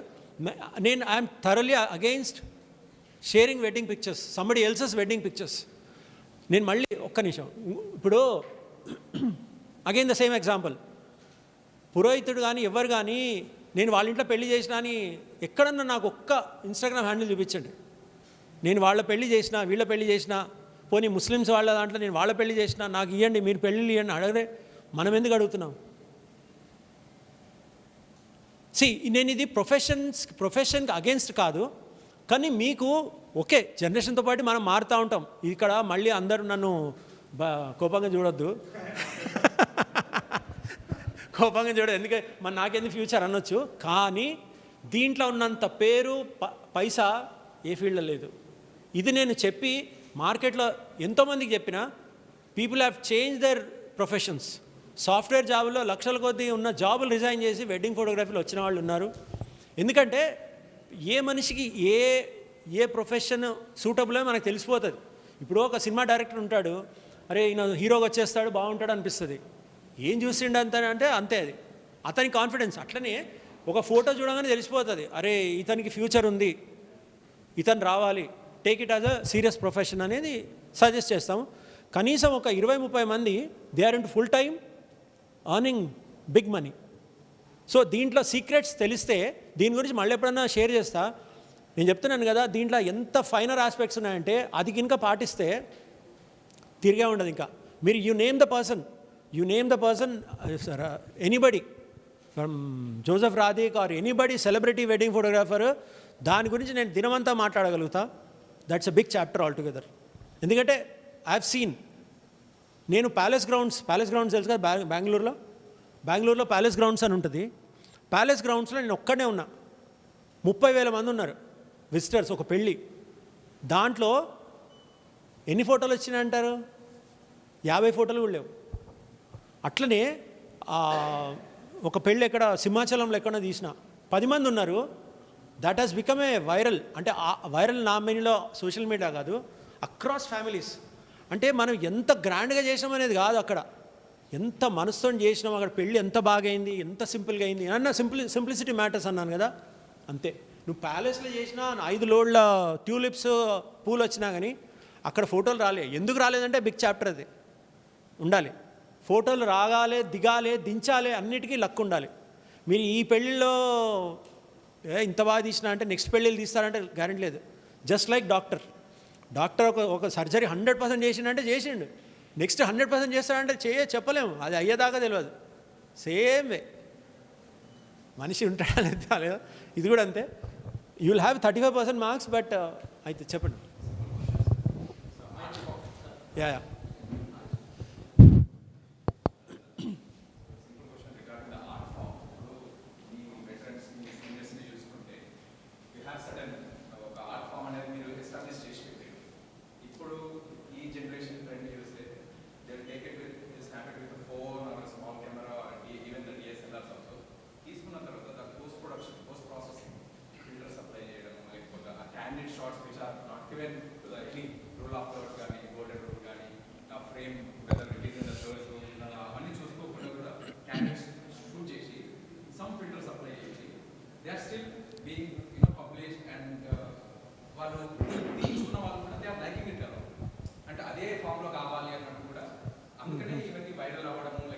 నేను I'm thoroughly against sharing wedding pictures, somebody else's wedding pictures. నేను మళ్ళీ ఒక్క నిమిషం, ఇప్పుడు అగైన్ ద సేమ్ ఎగ్జాంపుల్, పురోహితుడు కానీ ఎవరు కానీ నేను వాళ్ళ ఇంట్లో పెళ్లి చేసినా అని ఎక్కడన్నా నాకు ఒక్క ఇన్స్టాగ్రామ్ హ్యాండిల్ చూపించండి. నేను వాళ్ళ పెళ్లి చేసినా, వీళ్ళ పెళ్లి చేసినా, పోనీ ముస్లిమ్స్ వాళ్ళ దాంట్లో నేను వాళ్ళ పెళ్లి చేసినా, నాకు ఇవ్వండి, మీరు పెళ్ళిళ్ళు ఇవ్వండి అడగరే. మనం ఎందుకు అడుగుతున్నాం? నేను ఇది ప్రొఫెషన్కి అగేన్స్ట్ కాదు, కానీ మీకు ఓకే, జనరేషన్తో పాటు మనం మారుతూ ఉంటాం. ఇక్కడ మళ్ళీ అందరూ నన్ను కోపంగా చూడొద్దు, కోపంగా చూడదు, ఎందుకంటే మరి నాకేంది ఫ్యూచర్ అనొచ్చు. కానీ దీంట్లో ఉన్నంత పేరు పైసా ఏ ఫీల్డ్లో లేదు. ఇది నేను చెప్పి మార్కెట్లో ఎంతోమందికి చెప్పిన, people have change their professions. Software జాబుల్లో లక్షల కొద్దీ ఉన్న జాబులు రిజైన్ చేసి వెడ్డింగ్ ఫోటోగ్రఫీలో వచ్చిన వాళ్ళు ఉన్నారు. ఎందుకంటే ఏ మనిషికి ఏ ప్రొఫెషన్ సూటబుల్ అని మనకు తెలిసిపోతుంది. ఇప్పుడు ఒక సినిమా డైరెక్టర్ ఉంటాడు, అరే ఈయన హీరోగా వచ్చేస్తాడు బాగుంటాడు అనిపిస్తుంది. ఏం చూసిండు అంటే అంతే, అది అతని కాన్ఫిడెన్స్. అట్లనే ఒక ఫోటో చూడగానే తెలిసిపోతుంది, అరే ఇతనికి ఫ్యూచర్ ఉంది, ఇతను రావాలి, take it as a serious profession అనేది సజెస్ట్ చేస్తాము. కనీసం ఒక 20-30 మంది they are into full time earning big money. So దీంట్లో సీక్రెట్స్ తెలిస్తే దీని గురించి మళ్ళీ ఎప్పుడన్నా షేర్ చేస్తా. నేను చెప్తున్నాను కదా, దీంట్లో ఎంత ఫైనర్ ఆస్పెక్ట్స్ ఉన్నాయంటే అది కనుక పాటిస్తే తిరిగే ఉండదు. ఇంకా మీరు you name the person anybody from Joseph Radhik or anybody celebrity wedding photographer, దాని గురించి నేను దినమంతా మాట్లాడగలుగుతా. That's a big chapter all together. ఎందుకంటే ఐ హ్యావ్ సీన్, నేను ప్యాలెస్ గ్రౌండ్స్ తెలుసు కదా బెంగళూరులో ప్యాలెస్ గ్రౌండ్స్ అని ఉంటుంది. ప్యాలెస్ గ్రౌండ్స్లో నేను ఒక్కడే ఉన్నా, 30,000 మంది ఉన్నారు విజిటర్స్, ఒక పెళ్ళి. దాంట్లో ఎన్ని ఫోటోలు వచ్చినాయి అంటారు? 50 ఫోటోలు కూడా లేవు. అట్లనే ఒక పెళ్ళి ఎక్కడ సింహాచలంలో ఎక్కడో తీసిన 10 మంది ఉన్నారు. That has become a viral. అంటే వైరల్ నా మెనీలో సోషల్ మీడియా కాదు, అక్రాస్ ఫ్యామిలీస్. అంటే మనం ఎంత గ్రాండ్గా చేసాం అనేది కాదు, అక్కడ ఎంత మనసుతో చేసినాం, అక్కడ పెళ్ళి ఎంత బాగా అయింది, ఎంత సింపుల్గా అయింది అన్న సింప్లిసిటీ మ్యాటర్స్ అన్నాను కదా, అంతే. నువ్వు ప్యాలెస్లో చేసినా 5 లోడ్ల ట్యూలిప్స్ పూలు వచ్చినా కానీ అక్కడ ఫోటోలు రాలే. ఎందుకు రాలేదంటే బిగ్ చాప్టర్ అది ఉండాలి. ఫోటోలు రాగాలి, దిగాలి, దించాలి, అన్నిటికీ లక్ ఉండాలి. మీరు ఈ పెళ్ళిళ్ళలో ఇంత బాగా తీసినా అంటే నెక్స్ట్ పెళ్ళిళ్ళు తీస్తారంటే గ్యారెంటీ లేదు. జస్ట్ లైక్ డాక్టర్ ఒక సర్జరీ 100% చేసిండంటే చేసిండు, నెక్స్ట్ 100% చేస్తాడంటే చెప్పలేము, అది అయ్యేదాకా తెలియదు. సేమ్ వే మనిషి ఉంటాడా లేదా, ఇది కూడా అంతే. You will have 35% marks, but అయితే చెప్పండి. Yeah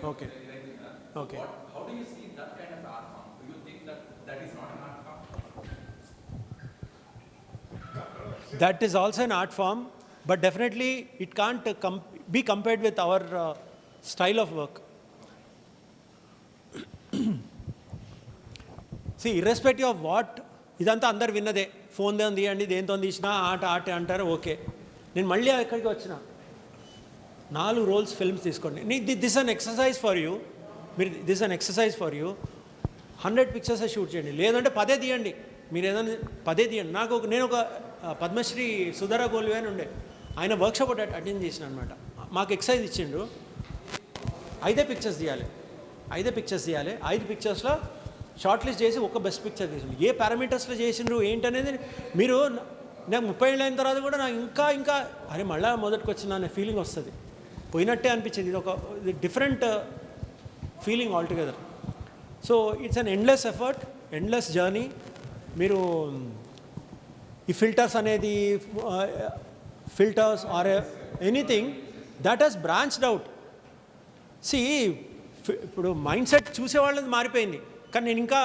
Okay. Okay. How do you see that kind of art form? Do you think that is not an art form? That is also an art form, but definitely it can't be compared with our style of work. See, irrespective of what, ఇదంతా అందరు విన్నదే, phone తీయండి, దేంతో తీసినా ఆట అంటారు. Okay, నేను మళ్ళీ ఎక్కడికి వచ్చిన 4 రోల్స్ ఫిల్మ్స్ తీసుకోండి. This an exercise for you. మీరు 100 పిక్చర్స్ షూట్ చేయండి, లేదంటే 10 తీయండి. మీరు ఏదైనా 10 తీయండి. నేను ఒక పద్మశ్రీ సుధరా గోల్వే అని ఉండే, ఆయన వర్క్షాప్ అటెండ్ చేసిన అనమాట. మాకు ఎక్సర్సైజ్ ఇచ్చిండు, 5 పిక్చర్స్ తీయాలి. 5 పిక్చర్స్ తీయాలి, 5 పిక్చర్స్లో షార్ట్ లిస్ట్ చేసి ఒక బెస్ట్ పిక్చర్ తీసి ఏ పారామీటర్స్లో చేసిండ్రు ఏంటనేది మీరు నాకు 30 ఏళ్ళు అయిన తర్వాత కూడా నాకు ఇంకా అరే మళ్ళీ మొదటికి వచ్చిన అనే ఫీలింగ్ వస్తుంది. పోయినట్టే అనిపించింది. ఇది ఒక different feeling altogether. So it's an endless effort, endless journey. మీరు ఈ ఫిల్టర్స్ అనేది filters or anything that has branched out. ఇప్పుడు మైండ్ సెట్ చూసేవాళ్ళది మారిపోయింది, కానీ నేను ఇంకా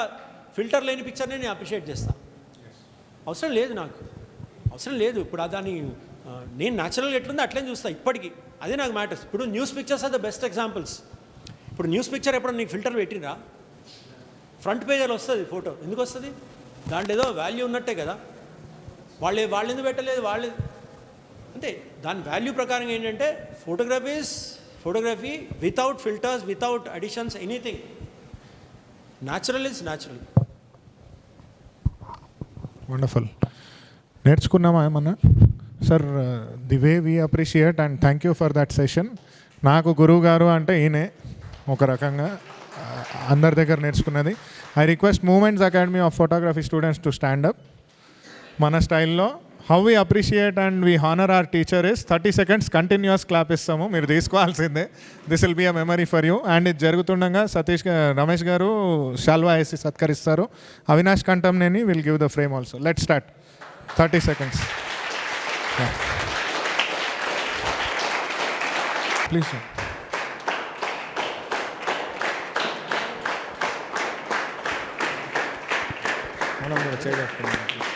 ఫిల్టర్ లేని పిక్చర్ని నేను అప్రిషియేట్ చేస్తాను. అవసరం లేదు, నాకు అవసరం లేదు. ఇప్పుడు దాన్ని నేను న్యాచురల్గా ఎట్లుందో అట్లనే చూస్తాను ఇప్పటికీ. అదే నాకు మ్యాటర్స్. ఇప్పుడు news pictures are the best examples. ఇప్పుడు న్యూస్ పిక్చర్ ఎప్పుడు నీకు ఫిల్టర్ పెట్టినరా? ఫ్రంట్ పేజీలో వస్తుంది ఫోటో. ఎందుకు వస్తుంది? దాంట్లో ఏదో వాల్యూ ఉన్నట్టే కదా. వాళ్ళు ఎందుకు పెట్టలేదు? వాళ్ళు అంతే. దాని వాల్యూ ప్రకారం ఏంటంటే photography without filters, without additions, anything. Natural is natural. Wonderful. నేర్చుకున్నామా ఏమన్నా? Sir, the way we appreciate and thank you for that session. నాకు గురువు గారు అంటే ఈయనే ఒక రకంగా అందరి దగ్గర నేర్చుకున్నది. I request moments academy of photography students to stand up. మన స్టైల్లో how we appreciate and we honour our teacher is 30 seconds continuous clap ఇస్తాము. మీరు తీసుకోవాల్సిందే. This will be a memory for you. And ఇది జరుగుతుండగా రమేష్ గారు షాల్వా వేసి సత్కరిస్తారు. Avinash Kantamneni will give the frame also. Let start. 30 seconds. Please sir. మనం కూడా చేయగలుగుతున్నాం.